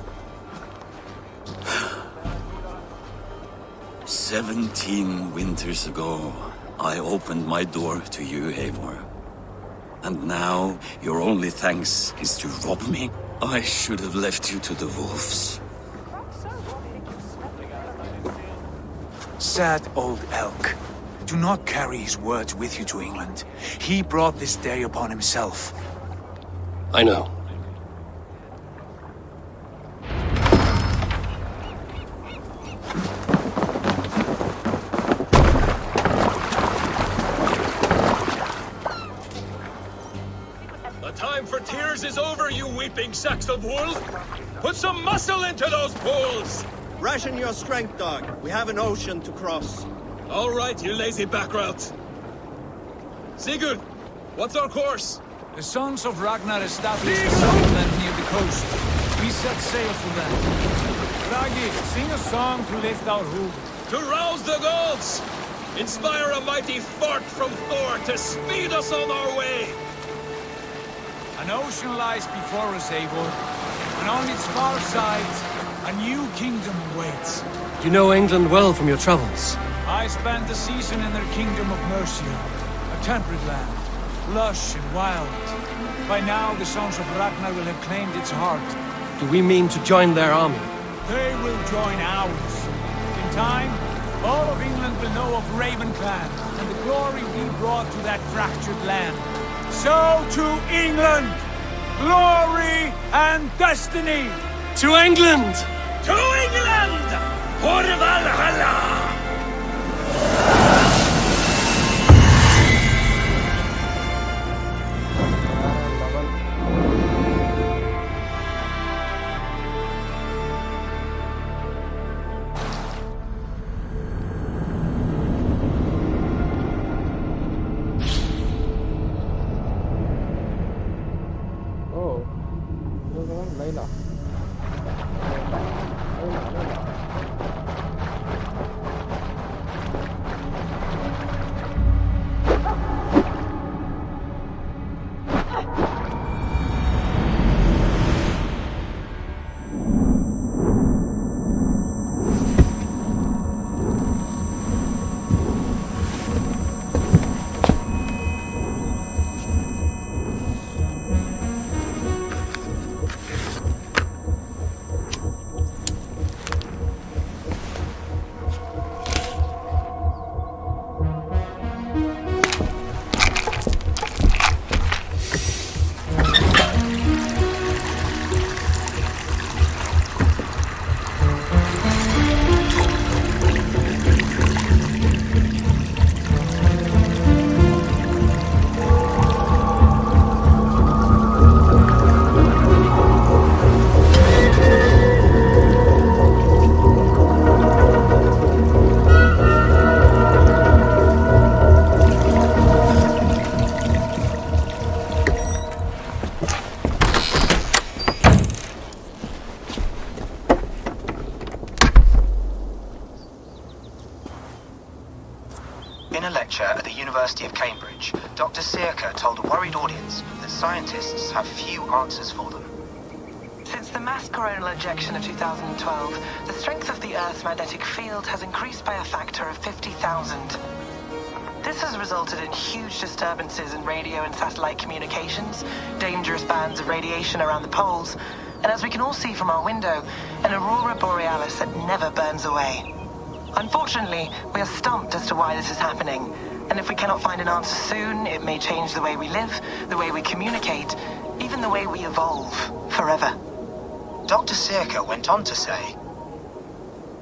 S16: 17 winters ago, I opened my door to you, Eivor. And now, your only thanks is to rob me? I should have left you to the wolves.
S7: Sad old elk. Do not carry his words with you to England. He brought this day upon himself.
S3: I know.
S19: The time for tears is over, you weeping sacks of wool! Put some muscle into those bulls!
S8: Ration your strength, dog. We have an ocean to cross.
S19: All right, you lazy backrout. Sigurd, what's our course?
S7: The sons of Ragnar established a settlement near the coast. We set sail for them. Ragi, sing a song to lift our hoof.
S19: To rouse the gods! Inspire a mighty fart from Thor to speed us on our way!
S7: An ocean lies before us, Eivor. And on its far side, a new kingdom awaits.
S3: You know England well from your travels.
S7: I spent a season in their kingdom of Mercia, a temperate land, lush and wild. By now, the sons of Ragnar will have claimed its heart.
S3: Do we mean to join their army?
S7: They will join ours. In time, all of England will know of Raven Clan and the glory we brought to that fractured land. So to England! Glory and destiny!
S3: To England!
S16: To England! For
S21: In a lecture at the University of Cambridge, Dr. Sirka told a worried audience that scientists have few answers for them.
S22: Since the mass coronal ejection of 2012, the strength of the Earth's magnetic field has increased by a factor of 50,000. This has resulted in huge disturbances in radio and satellite communications, dangerous bands of radiation around the poles, and as we can all see from our window, an aurora borealis that never burns away. Unfortunately, we are stumped as to why this is happening, and if we cannot find an answer soon, it may change the way we live, the way we communicate, even the way we evolve, forever.
S21: Dr. Sirka went on to say,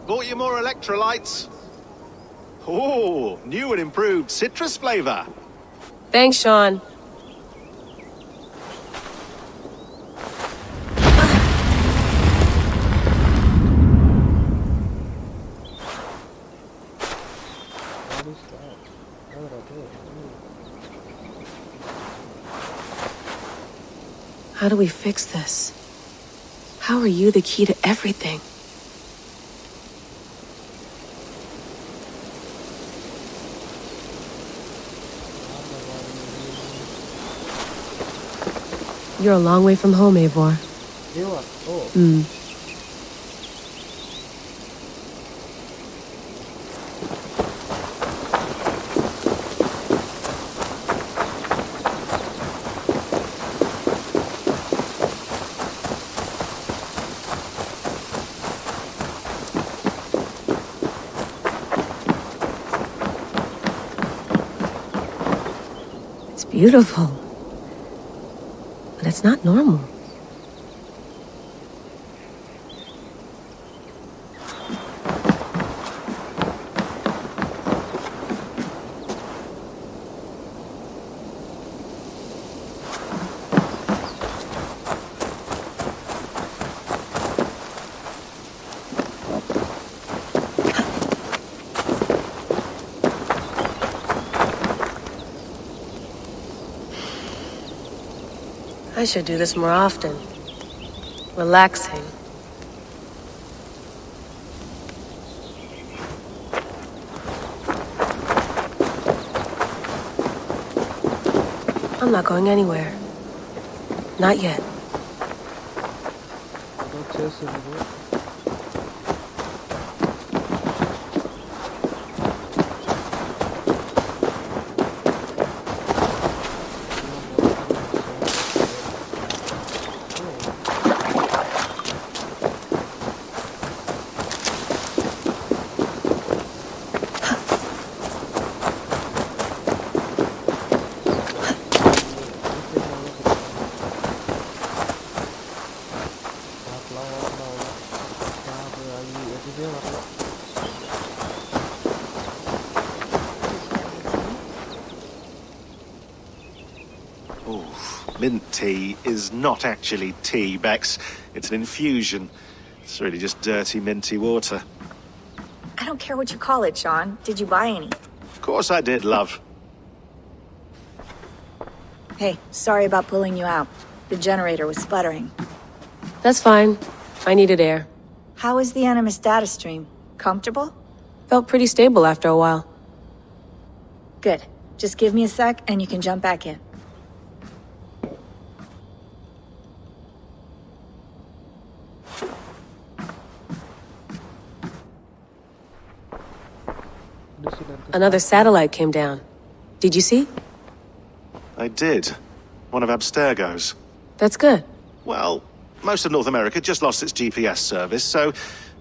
S23: Bought you more electrolytes? Oh, new and improved citrus flavor.
S14: Thanks, Sean. How do we fix this? How are you the key to everything? You're a long way from home, Eivor.
S1: You are? Oh.
S14: It's beautiful. But it's not normal. I should do this more often. Relaxing. I'm not going anywhere. Not yet.
S1: Don't chase him, bro.
S23: Mint tea is not actually tea, Bex. It's an infusion. It's really just dirty, minty water.
S24: I don't care what you call it, Sean. Did you buy any?
S23: Of course I did, love.
S24: Hey, sorry about pulling you out. The generator was sputtering.
S14: That's fine. I needed air.
S24: How is the Animus data stream? Comfortable?
S4: Felt pretty stable after a while.
S24: Good. Just give me a sec and you can jump back in.
S4: Another satellite came down. Did you see?
S23: I did. One of Abstergo's.
S4: That's good.
S23: Well, most of North America just lost its GPS service, so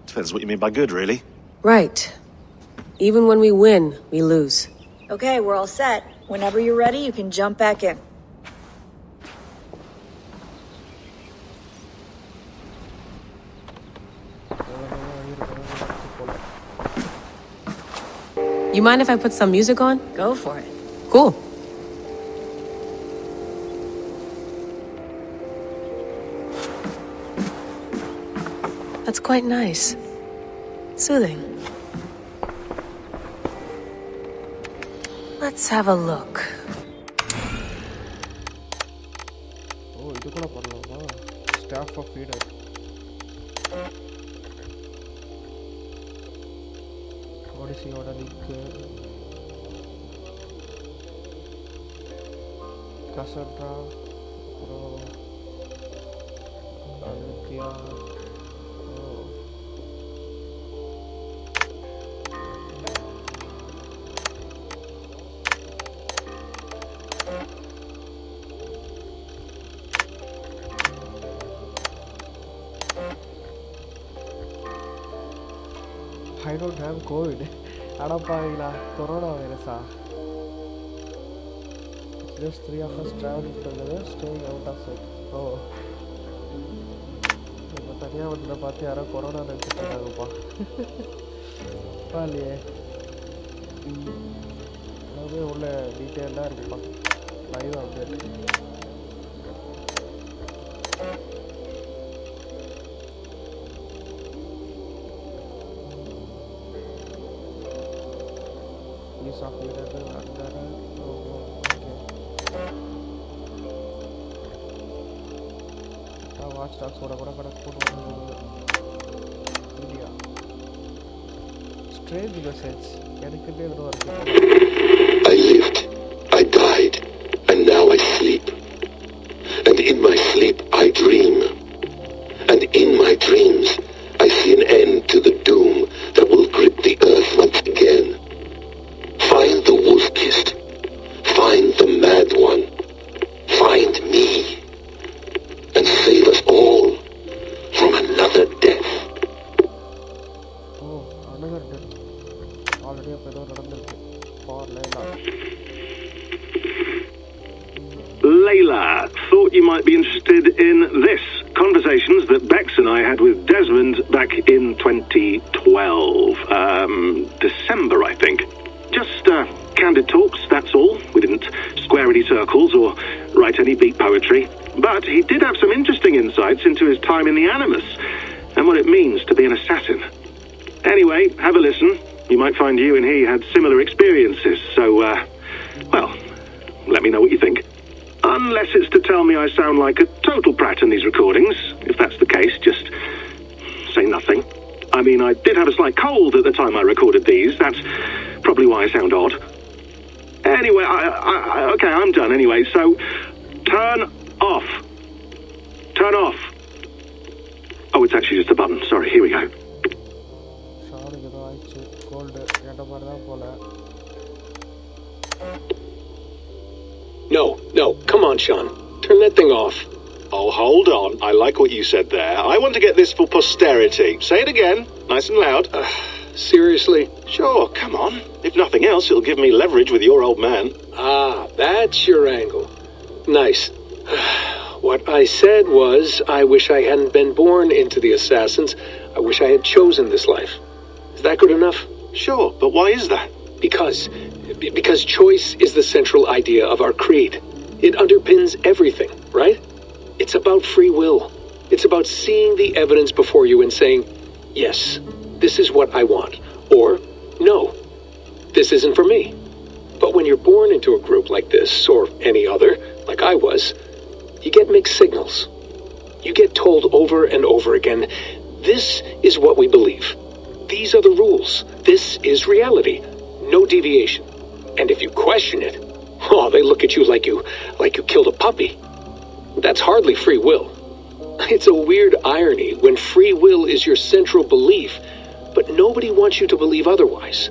S23: depends what you mean by good, really.
S4: Right. Even when we win, we lose.
S24: Okay, we're all set. Whenever you're ready, you can jump back in.
S4: You mind if I put some music on?
S24: Go for it.
S4: Cool. That's quite nice. Soothing. Let's have a look.
S1: Oh, இது கூட பண்ணலாமா? Staff of Feeder. Odyssey-ஓட link. Cassandra. Aditya. I don't have COVID. Adappaila, coronavirus. It's just 3 of us traveling together, staying out of sight. Oh. இப்போ தனியாக வந்து பார்த்து யாரோ corona நினச்சிட்டாங்கப்பா. இல்லையே. எல்லாமே உள்ள டீட்டெயிலாக இருக்குப்பா. Live update. Of leader under watch dogs media strange message
S9: I lived, I died, and now I sleep, and in my sleep I dream, and in my dreams I see an end to the doom that will grip the earth once again. Find the wolf-kissed. Find the mad one. Find me. And save us all from another death.
S1: Oh, another death. Already a pedo for Layla.
S11: Layla, thought you might be interested in this. Conversations that Bex and I had with Desmond back in 2012. December, I think. Just candid talks, that's all. We didn't square any circles or write any beat poetry. But he did have some interesting insights into his time in the Animus and what it means to be an assassin. Anyway, have a listen. You might find you and he had similar experiences. So, well, let me know what you think. Unless it's to tell me I sound like a total brat in these recordings. If that's the case, just say nothing. I mean, I did have a slight cold at the time I recorded these. That's probably why I sound odd. Anyway, okay, I'm done anyway, so turn off. Turn off. Oh, it's actually just a button. Sorry, here we go.
S19: No, come on, Sean. Turn that thing off.
S23: Oh, hold on. I like what you said there. I want to get this for posterity. Say it again, nice and loud.
S19: Seriously?
S23: Sure, come on. If nothing else, it'll give me leverage with your old man.
S19: Ah, that's your angle. Nice. What I said was, I wish I hadn't been born into the Assassins. I wish I had chosen this life. Is that good enough?
S23: Sure, but why is that?
S19: Because choice is the central idea of our creed. It underpins everything, right? It's about free will. It's about seeing the evidence before you and saying, yes, this is what I want. Or, no, this isn't for me. But when you're born into a group like this, or any other, like I was, you get mixed signals. You get told over and over again, This is what we believe. These are the rules. This is reality. No deviation. And if you question it, oh, they look at you like you killed a puppy. That's hardly free will. It's a weird irony when free will is your central belief, but nobody wants you to believe otherwise.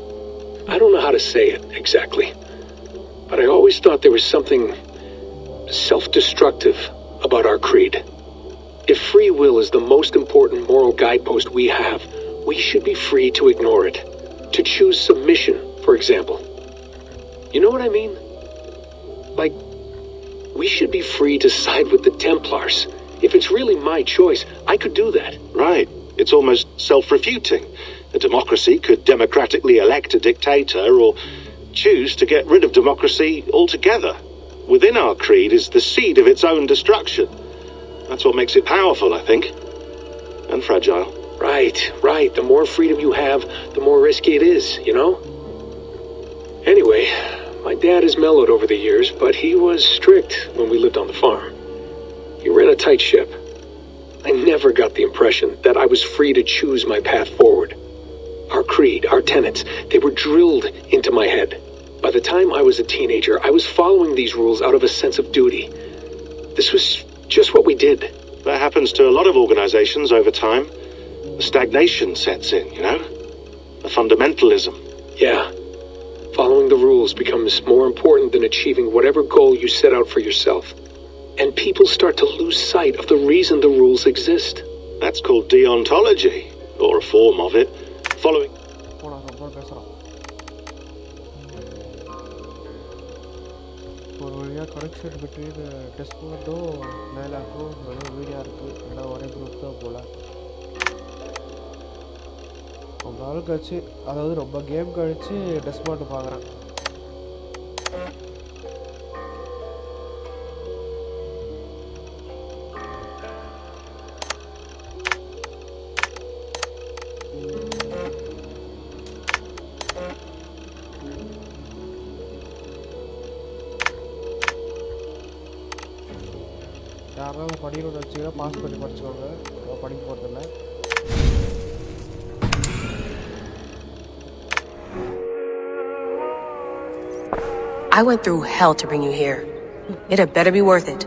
S19: I don't know how to say it exactly, but I always thought there was something self-destructive about our creed. If free will is the most important moral guidepost we have, we should be free to ignore it. To choose submission, for example. You know what I mean? Like, we should be free to side with the Templars. If it's really my choice, I could do that.
S23: Right. It's almost self-refuting. A democracy could democratically elect a dictator or choose to get rid of democracy altogether. Within our creed is the seed of its own destruction. That's what makes it powerful, I think. And fragile.
S19: Right. The more freedom you have, the more risky it is, you know? Anyway, my dad has mellowed over the years, but he was strict when we lived on the farm. He ran a tight ship. I never got the impression that I was free to choose my path forward. Our creed, our tenets, they were drilled into my head. By the time I was a teenager, I was following these rules out of a sense of duty. This was just what we did.
S23: That happens to a lot of organizations over time. The stagnation sets in, you know? The fundamentalism.
S19: Yeah. Following the rules becomes more important than achieving whatever goal you set out for yourself. And people start to lose sight of the reason the rules exist.
S23: That's called deontology, or a form of it. Following...
S1: ஒரு வழியாக connection between டெஸ்ட்மார்ட்டும் மேலாக்கும் நல்ல வீடியாக இருக்குது. ஏன்னா ஒரே group தான் போல். ரொம்ப நாள் கழிச்சு, அதாவது ரொம்ப கேம் கழிச்சு டெஸ்ட்மார்ட் பார்க்குறேன். யாராவது படிக்கணும்னு வச்சுக்கிட்டா பாஸ் பண்ணி படிச்சுக்கோங்க. படிக்க போகிறதில்ல.
S4: I went through hell to bring you here. It had better be worth it.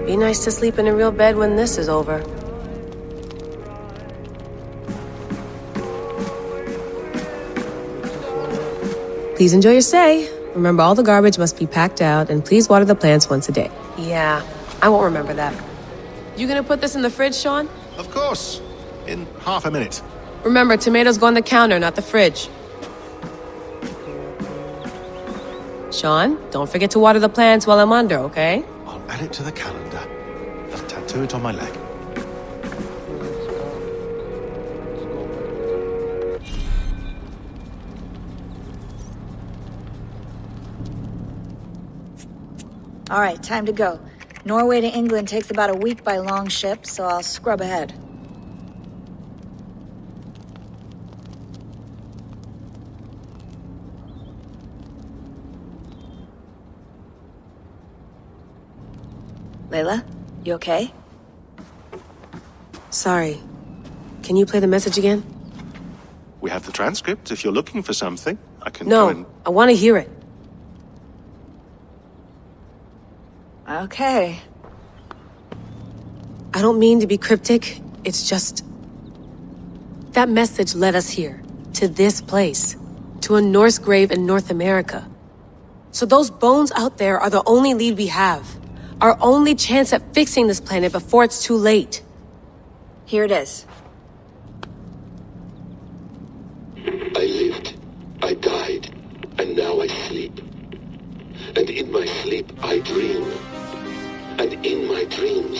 S4: Be nice to sleep in a real bed when this is over. Please enjoy your stay. Remember, all the garbage must be packed out, and please water the plants once a day. Yeah, I won't remember that. You gonna put this in the fridge, Sean?
S23: Of course. In half a minute.
S4: Remember, tomatoes go on the counter, not the fridge. Sean, don't forget to water the plants while I'm under, okay?
S23: I'll add it to the calendar. I'll tattoo it on my leg.
S24: All right, time to go. Norway to England takes about a week by long ship, so I'll scrub ahead. Layla, you okay?
S4: Sorry. Can you play the message again?
S23: We have the transcript. If you're looking for something, I can
S4: No,
S23: go and...
S4: I want to hear it.
S24: Okay.
S4: I don't mean to be cryptic. It's just... that message led us here. To this place. To a Norse grave in North America. So those bones out there are the only lead we have. Our only chance at fixing this planet before it's too late.
S24: Here it is.
S9: I lived, I died, and now I sleep. And in my sleep I dream. And in my dreams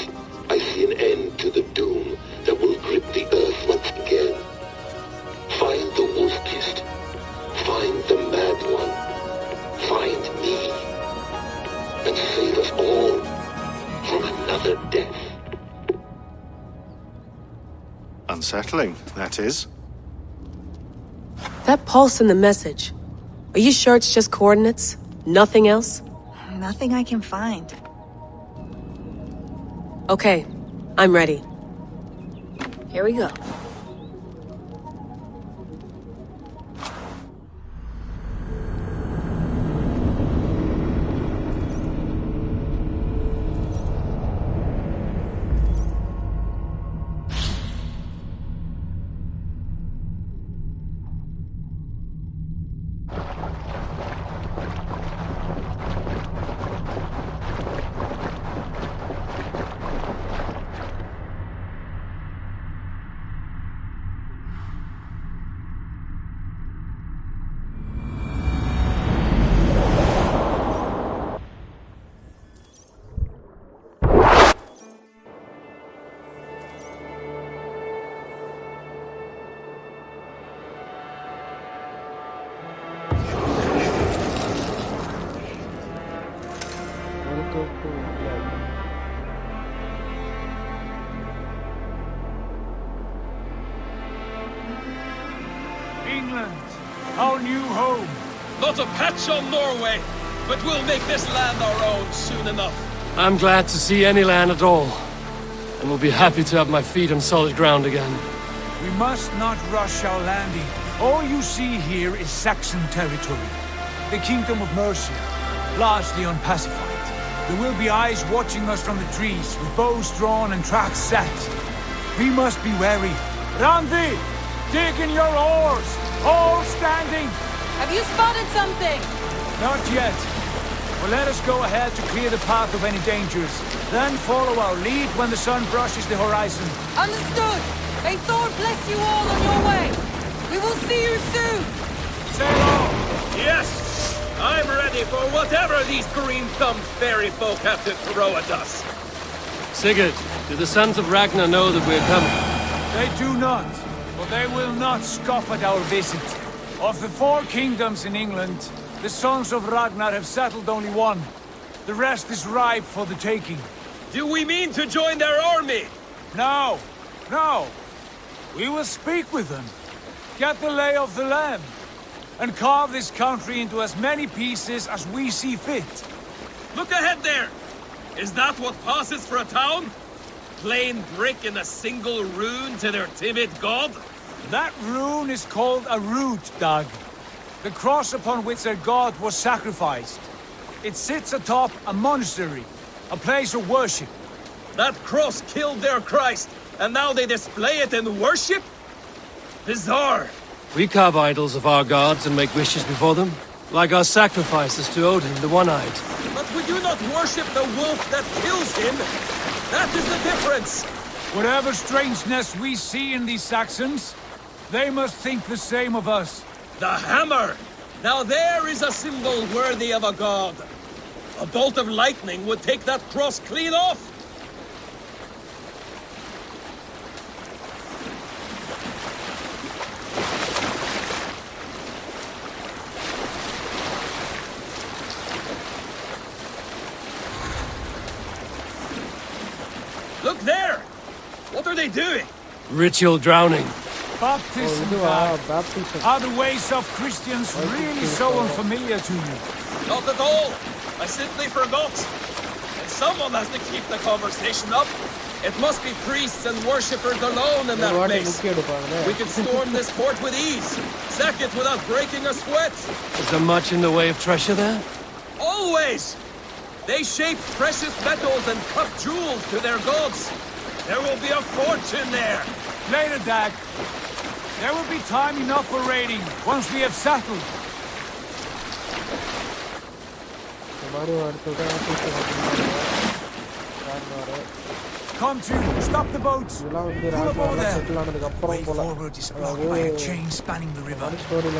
S9: I see an end to the doom that will grip the earth once again. Find the wolf-kissed. Find the mad one. Find me. And save us all from another death.
S23: Unsettling, that is.
S4: That pulse in the message. Are you sure it's just coordinates? Nothing else?
S24: Nothing I can find.
S4: Okay, I'm ready.
S24: Here we go.
S7: England, our new home.
S5: Not a patch on Norway, but we'll make this land our own soon enough.
S3: I'm glad to see any land at all, and will be happy to have my feet on solid ground again.
S7: We must not rush our landing. All you see here is Saxon territory. The Kingdom of Mercia, largely unpacified. There will be eyes watching us from the trees, with bows drawn and traps set. We must be wary. Randi! Dig in your oars! All standing!
S18: Have you spotted something?
S7: Not yet. Well, let us go ahead to clear the path of any dangers. Then follow our lead when the sun brushes the horizon.
S18: Understood! May Thor bless you all on your way! We will see you soon!
S7: Sail on!
S5: Yes! I'm ready for whatever these green-thumbed fairy folk have to throw at us.
S3: Sigurd, do the sons of Ragnar know that we're coming?
S7: They do not, but they will not scoff at our visit. Of the 4 kingdoms in England, the sons of Ragnar have settled only one. The rest is ripe for the taking.
S5: Do we mean to join their army?
S7: No, no. We will speak with them, get the lay of the land, and carve this country into as many pieces as we see fit.
S5: Look ahead there! Is that what passes for a town? Plain brick in a single rune to their timid god?
S7: That rune is called a root, Dag. The cross upon which their god was sacrificed. It sits atop a monastery, a place of worship.
S5: That cross killed their Christ, and now they display it in worship? Bizarre.
S3: We carve idols of our gods and make wishes before them, like our sacrifices to Odin, the One-Eyed.
S5: But we do not worship the wolf that kills him. That is the difference.
S7: Whatever strangeness we see in these Saxons, they must think the same of us.
S5: The hammer! Now there is a symbol worthy of a god. A bolt of lightning would take that cross clean off. Look there! What are they doing?
S3: Ritual drowning.
S7: Baptism,
S1: baptism.
S7: Are the ways of Christians really so unfamiliar to you?
S5: Not at all. I simply forgot. And someone has to keep the conversation up. It must be priests and worshippers alone in that place. We can storm this port with ease. Sack it without breaking a sweat.
S3: Is there much in the way of treasure there?
S5: Always! They shape precious metals and cut jewels to their gods. There will be a fortune there.
S7: Later, Dag. There will be time enough for raiding once we have settled. Come to, stop the boats. Pull up over there. Way forward is blocked by a chain spanning the river.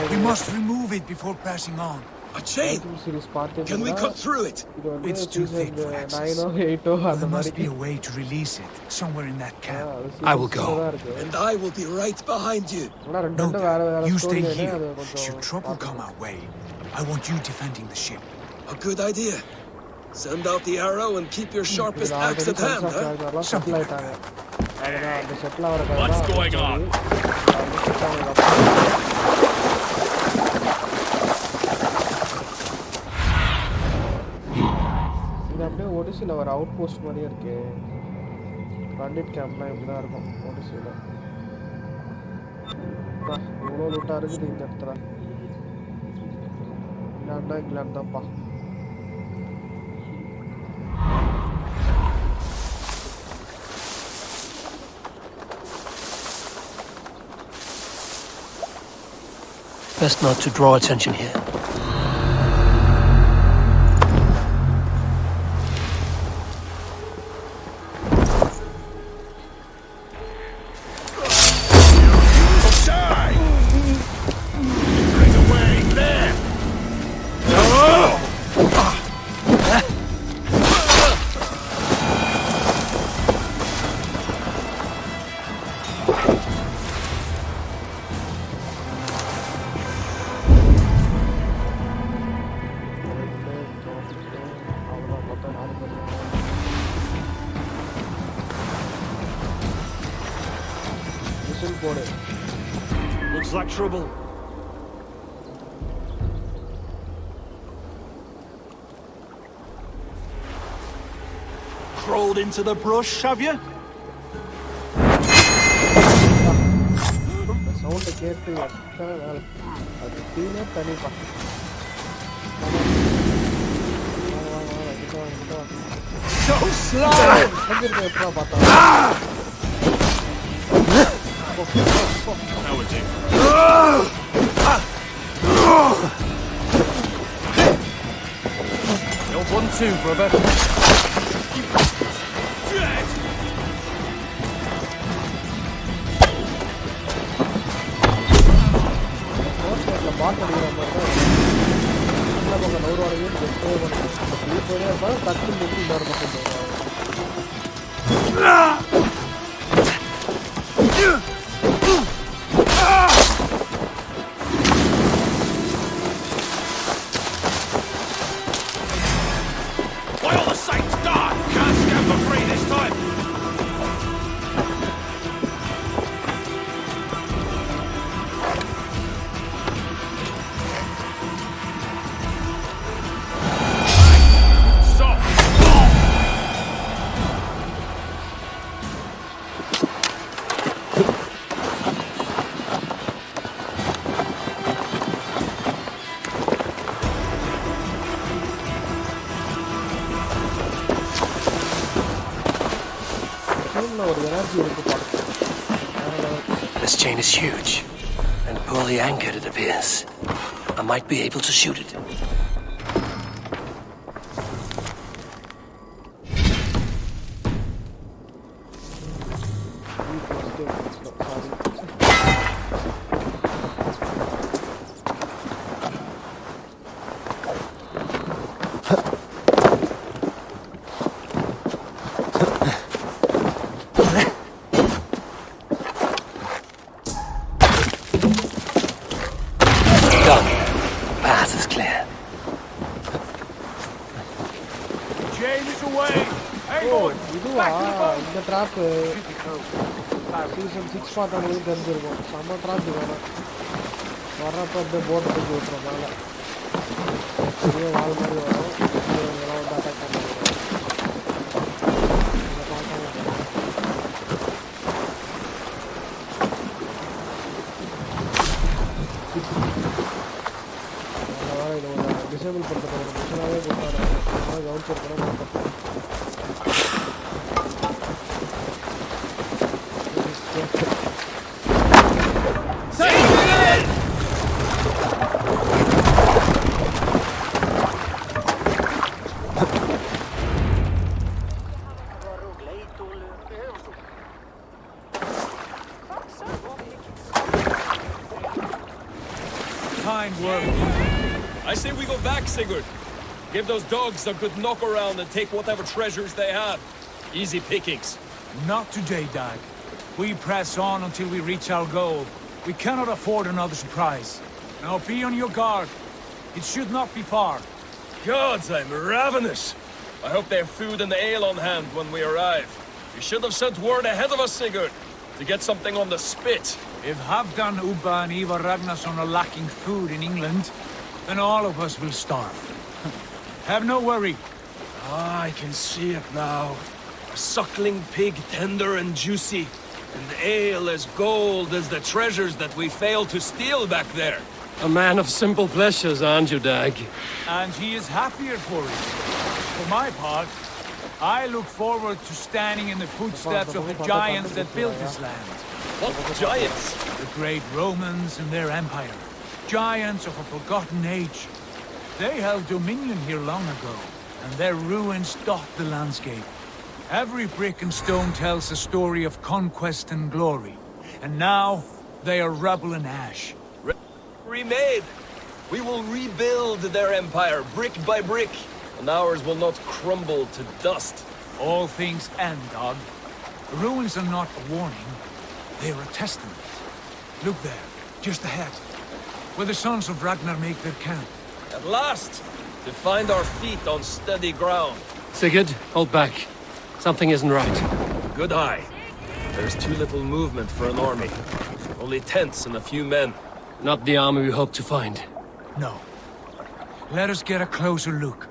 S7: We must remove it before passing on.
S5: A chain? Can we cut through it?
S7: It's too thick for access. There must be a way to release it, somewhere in that camp.
S3: I will go.
S5: And I will be right behind you.
S7: No, Dad, you stay here. Should trouble come our way, I want you defending the ship.
S5: A good idea. Send out the arrow and keep your sharpest axe at hand, huh?
S7: Something like that.
S5: What's going on?
S1: Odyssey ஒரு out post மாதிரியே இருக்கு. பண்டிட் கேம்ப்லாம் இப்படி தான் இருக்கும் Odysseyல. இவ்வளோ லூட்டா இருக்குது இந்த இடத்துல. இங்கிலாண்டா இங்கிலாந்து தான்ப்பா.
S2: Best not to draw attention here.
S16: Looks like trouble. Crawled into the brush, have you?
S1: Sound கேட்டு அது தீனே தனிப்பா.
S16: So slow.
S1: எப்படா பார்த்தா
S16: Now we're deep.
S5: You're 1-2, brother.
S1: பாட்டு அடிக்கிற மாதிரி தான் சின்ன பக்கம் நூறுவாடையும் பெஸ்ட்டே பண்ணுறேன் போயிட்டே இருப்பாங்க தட்டு முடிச்சு இன்னொரு பக்கம் போயிடுவாங்க.
S16: By all the saints, God! Can't stand for free this time!
S2: This chain is huge, and poorly anchored it appears. I might be able to shoot it.
S1: Season 6 பார்த்தவங்களுக்கு தெரிஞ்சிருக்கும். செம்ம ட்ராஃபிக் வேணும் வர்றப்போ அப்படியே போட்டு தூக்கி விட்டுறோம் மேலே பெரிய வால் மாதிரி வரும். இதெல்லாம் வந்து அட்டாக் பண்ணுவோம். வேறு இதை ஒரு டிசேபிள் பண்ணுறது ஒரு மிஷனாகவே கொடுத்தாரு. அதனால் கவனிச்சிருக்கணும்.
S5: I say we go back, Sigurd. Give those dogs a good knock around and take whatever treasures they have. Easy pickings.
S7: Not today, Dag. We press on until we reach our goal. We cannot afford another surprise. Now be on your guard. It should not be far.
S5: Gods, I'm ravenous. I hope they have food and ale on hand when we arrive. You should have sent word ahead of us, Sigurd, to get something on the spit.
S7: If Halfdan, Ubba and Ivar Ragnarsson are lacking food in England, then all of us will starve. Have no worry.
S5: Ah, I can see it now. A suckling pig, tender and juicy. And ale as gold as the treasures that we failed to steal back there.
S3: A man of simple pleasures, aren't you, Dag?
S7: And he is happier for it. For my part, I look forward to standing in the footsteps of the giants that built this land.
S5: What giants?
S7: The great Romans and their empire. Giants of a forgotten age. They held dominion here long ago, and their ruins dot the landscape. Every brick and stone tells a story of conquest and glory. And now, they are rubble and ash.
S5: Remade! We will rebuild their empire, brick by brick, and ours will not crumble to dust.
S7: All things end, Dog. The ruins are not a warning, they are a testament. Look there, just ahead, where the sons of Ragnar make their camp.
S5: At last! To find our feet on steady ground.
S3: Sigurd, hold back. Something isn't right.
S5: Good eye. There's too little movement for an army. Only tents and a few men.
S3: Not the army we hoped to find.
S7: No. Let us get a closer look.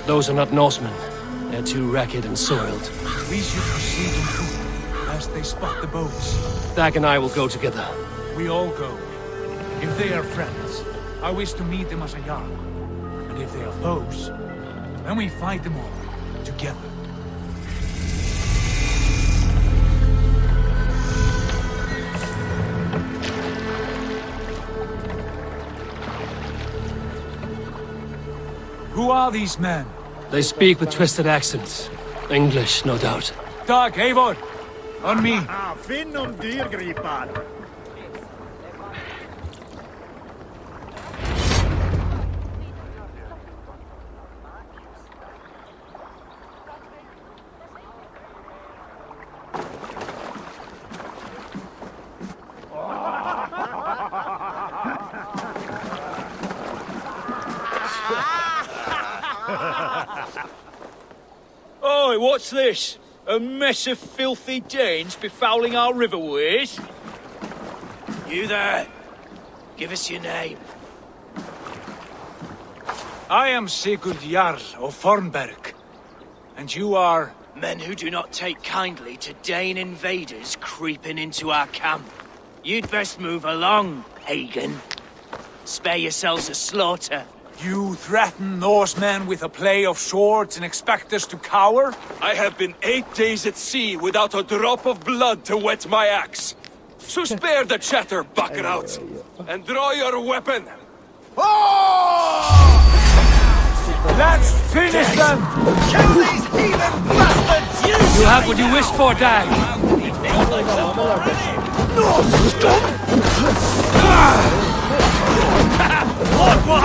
S3: Those are not Norsemen. They're too ragged and soiled.
S7: We should proceed on foot, as they spot the boats.
S3: Dag and I will go together.
S7: We all go. If they are friends, I wish to meet them as a Jarl. And if they are foes, then we fight them all, together. Who are these men?
S3: They speak with twisted accents. English, no doubt.
S7: Dag, Eivor! On me!
S10: Finn dyrgripar!
S12: Oi, what's this? A mess of filthy Danes befouling our riverways? You there! Give us your name.
S7: I am Sigurd Jarl of Fornberg. And you are?
S12: Men who do not take kindly to Dane invaders creeping into our camp. You'd best move along, pagan. Spare yourselves a slaughter.
S7: You threaten Norsemen with a play of swords and expect us to cower?
S5: I have been 8 days at sea without a drop of blood to wet my axe. So spare the chatter, buckerouts, and draw your weapon.
S7: Let's finish them!
S5: Kill these heathen bastards!
S3: You have what you wished for, Dag!
S5: No, stop! What will I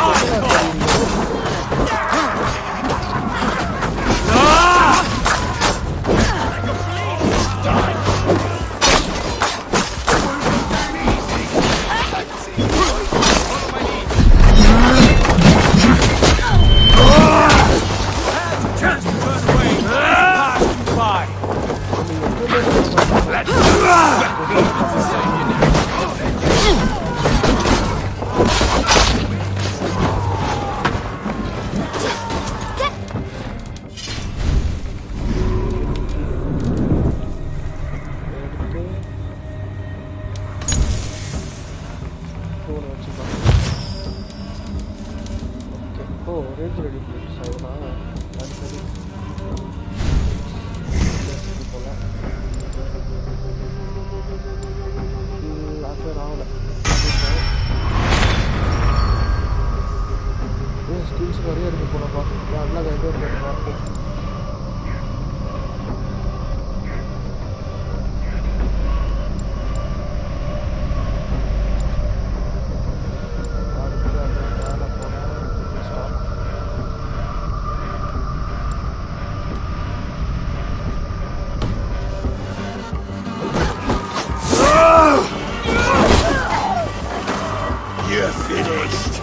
S10: You're finished.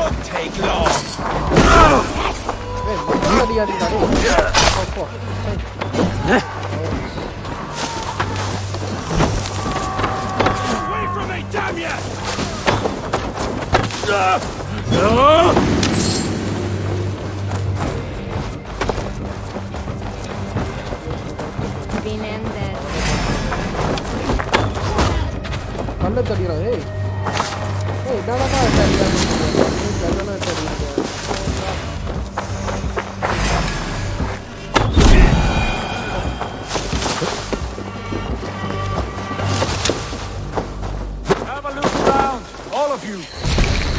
S5: won't take long. Away from me, damn you!
S6: Been ended.
S1: கண்ணை தடிக்கிறான். ஏய் ஏய் என்னடா
S7: Have a look around, all of you.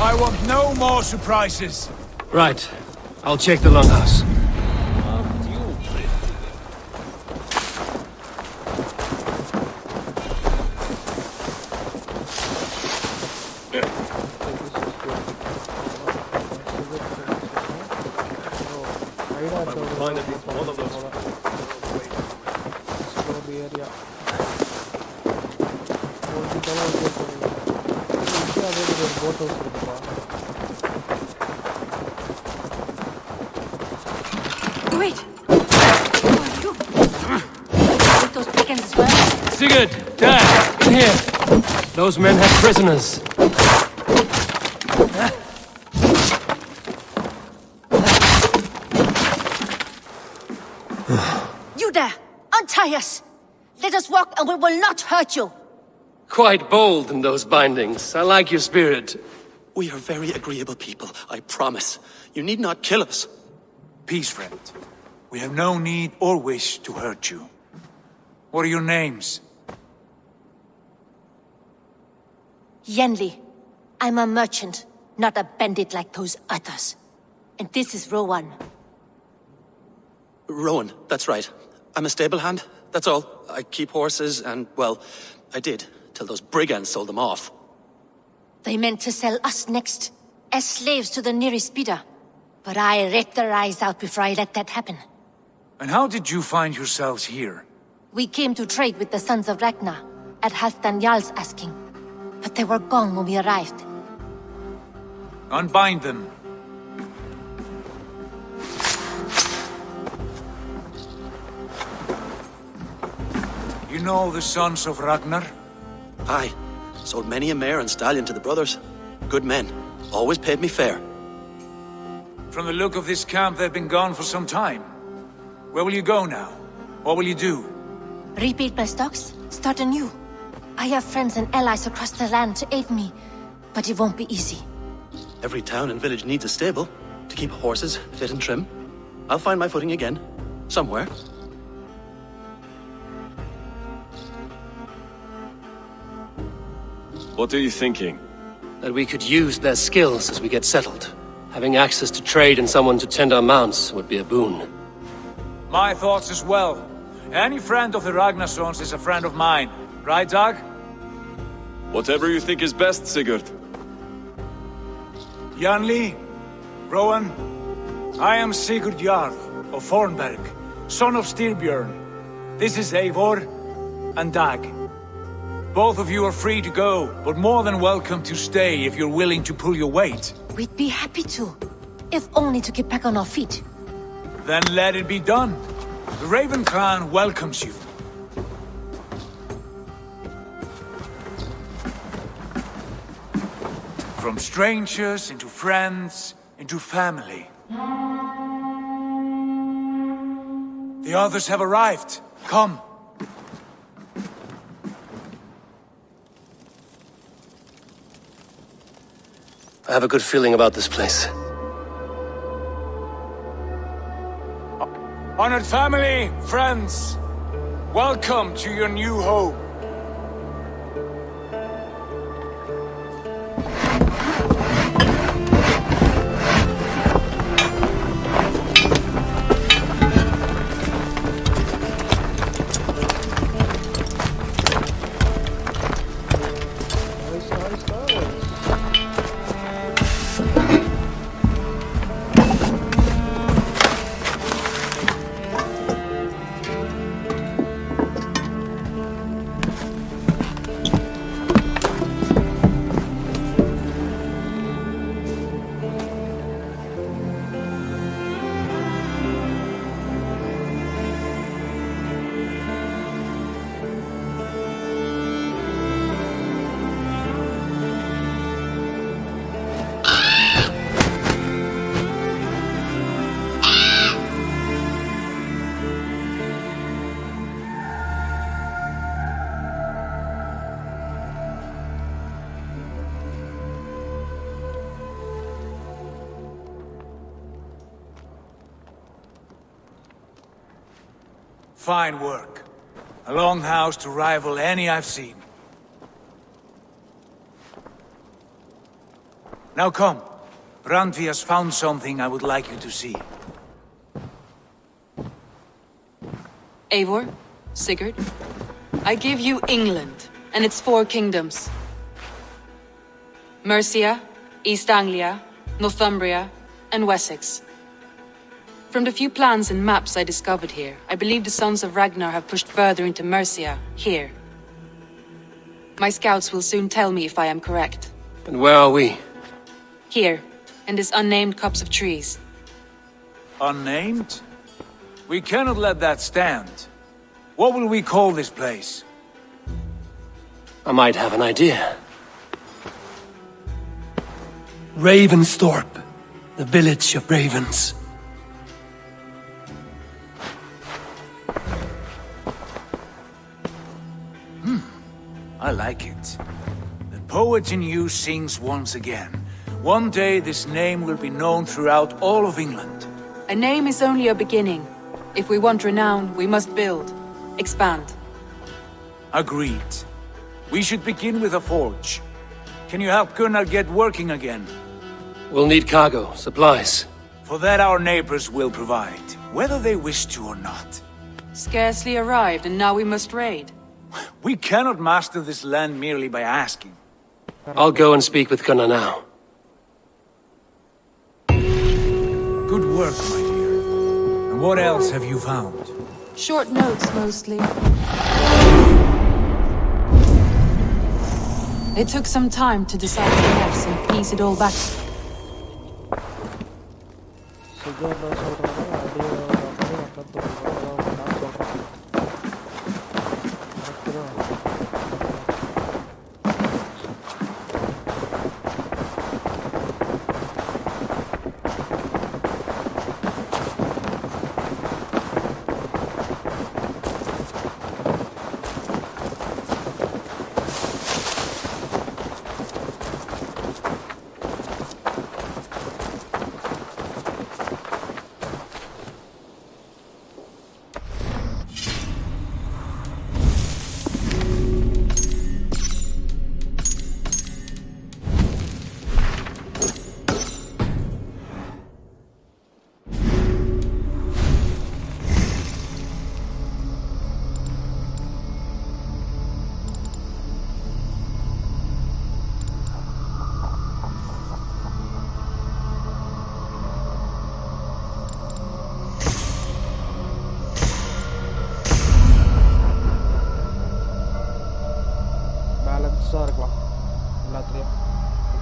S7: I want no more surprises.
S3: Right. I'll check the longhouse.
S18: Wait! Who are you? With those brigands as well?
S3: Sigurd! Dad! In here! Those men have prisoners.
S6: You there! Untie us! Let us walk and we will not hurt you!
S3: Quite bold in those bindings. I like your spirit.
S16: We are very agreeable people, I promise. You need not kill us.
S7: Peace, friend. We have no need or wish to hurt you. What are your names?
S6: Yenli. I'm a merchant, not a bandit like those others. And this is Rowan.
S16: Rowan, that's right. I'm a stable hand, that's all. I keep horses and, well, I did, till those brigands sold them off.
S6: They meant to sell us next, as slaves to the nearest bidder. But I ripped their eyes out before I let that happen.
S7: And how did you find yourselves here?
S6: We came to trade with the sons of Ragnar, at Halfdan Jarl's asking. But they were gone when we arrived.
S7: Unbind them. You know the sons of Ragnar?
S16: Aye. Sold many a mare and stallion to the brothers. Good men. Always paid me fair.
S7: From the look of this camp, they've been gone for some time. Where will you go now? What will you do?
S6: Rebuild my stocks, start anew. I have friends and allies across the land to aid me, but it won't be easy.
S16: Every town and village needs a stable to keep horses fit and trim. I'll find my footing again. Somewhere.
S3: What are you thinking? That we could use their skills as we get settled. Having access to trade and someone to tend our mounts would be a boon.
S7: My thoughts as well. Any friend of the Ragnarsons is a friend of mine. Right, Dag?
S13: Whatever you think is best, Sigurd.
S7: Janli, Rowan, I am Sigurd Jarl of Fornberg, son of Styrbjörn. This is Eivor and Dag. Both of you are free to go, but more than welcome to stay if you're willing to pull your weight.
S6: We'd be happy to, if only to get back on our feet.
S7: Then let it be done. The Raven clan welcomes you. From strangers into friends, into family. The others have arrived. Come.
S3: I have a good feeling about this place.
S7: Honored family, friends, welcome to your new home. Fine work. A longhouse to rival any I've seen. Now come. Randvi has found something I would like you to see.
S18: Eivor, Sigurd, I give you England and its 4 kingdoms. Mercia, East Anglia, Northumbria, and Wessex. From the few plans and maps I discovered here, I believe the Sons of Ragnar have pushed further into Mercia, here. My scouts will soon tell me if I am correct.
S3: And where are we?
S18: Here, in this unnamed copse of trees.
S7: Unnamed? We cannot let that stand. What will we call this place?
S3: I might have an idea. Ravensthorpe, the village of ravens.
S7: I like it. The poet in you sings once again. One day this name will be known throughout all of England.
S18: A name is only a beginning. If we want renown, we must build. Expand.
S7: Agreed. We should begin with a forge. Can you help Gunnar get working again?
S3: We'll need cargo, supplies.
S7: For that our neighbors will provide, whether they wish to or not.
S18: Scarcely arrived, and now we must raid.
S7: We cannot master this land merely by asking.
S3: I'll go and speak with Gunnar now.
S7: Good work, my dear. And what else have you found?
S18: Short notes, mostly. It took some time to decide the maps and piece it all back.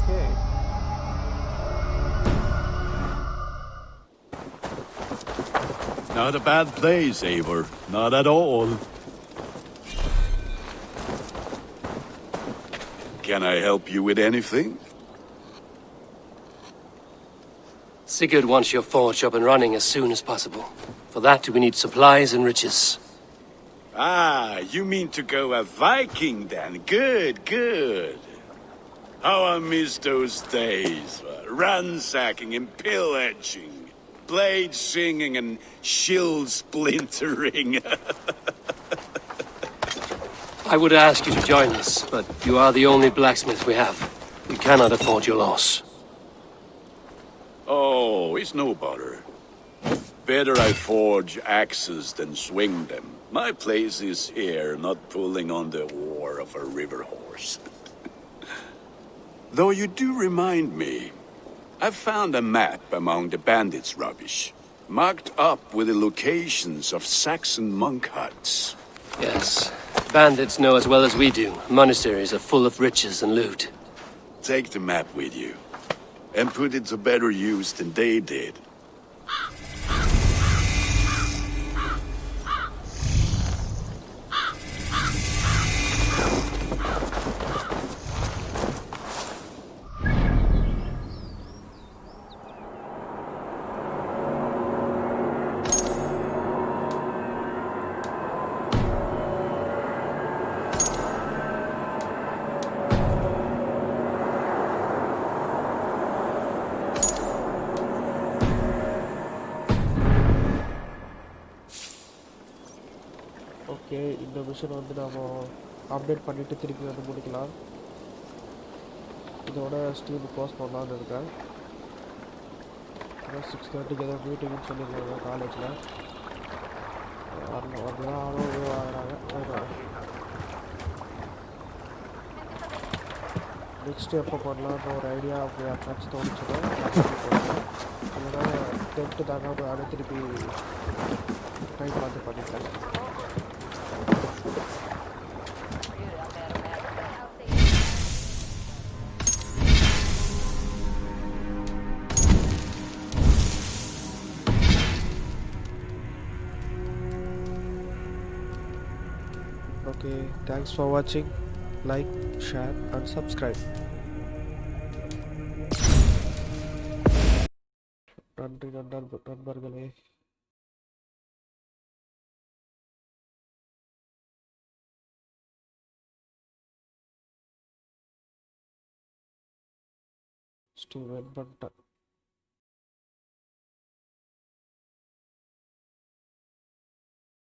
S1: Okay.
S10: Not a bad place, Eivor. Not at all. Can I help you with anything?
S3: Sigurd wants your forge up and running as soon as possible. For that, we need supplies and riches.
S10: Ah, you mean to go a Viking then? Good, good. How I miss those days. Ransacking and pillaging. Blade singing and shield splintering.
S3: I would ask you to join us, but you are the only blacksmith we have. We cannot afford your loss.
S10: Oh, it's no bother. Better I forge axes than swing them. My place is here, not pulling on the oar of a river horse. Though you do remind me, I found a map among the bandits' rubbish, marked up with the locations of Saxon monk huts.
S3: Yes, bandits know as well as we do. Monasteries are full of riches and loot.
S10: Take the map with you, and put it to better use than they did.
S1: Okay இந்த mission வந்து நம்ம update பண்ணிவிட்டு திருப்பி வந்து முடிக்கலாம். இதோட stream close பண்ணலான்னு இருக்கேன். 6:30க்கு ஏதோ மீட்டிங்னு சொல்லியிருக்காங்க காலேஜில். வரலாம் ஆளும் வாங்குறாங்க. நெக்ஸ்ட்டு எப்போ பண்ணலான்ற ஒரு ஐடியா அப்படி யாருக்காச்சும் தோணுச்சுன்னா இல்லைன்னா டென்ட்டு தாங்க அப்படியே திருப்பி டைம் பார்த்து பண்ணிக்கலாம். Okay, thanks for watching. Like, share and subscribe. நன்றி நண்பர்களே. ஸ்டீவன் பண்ணிட்டேன்.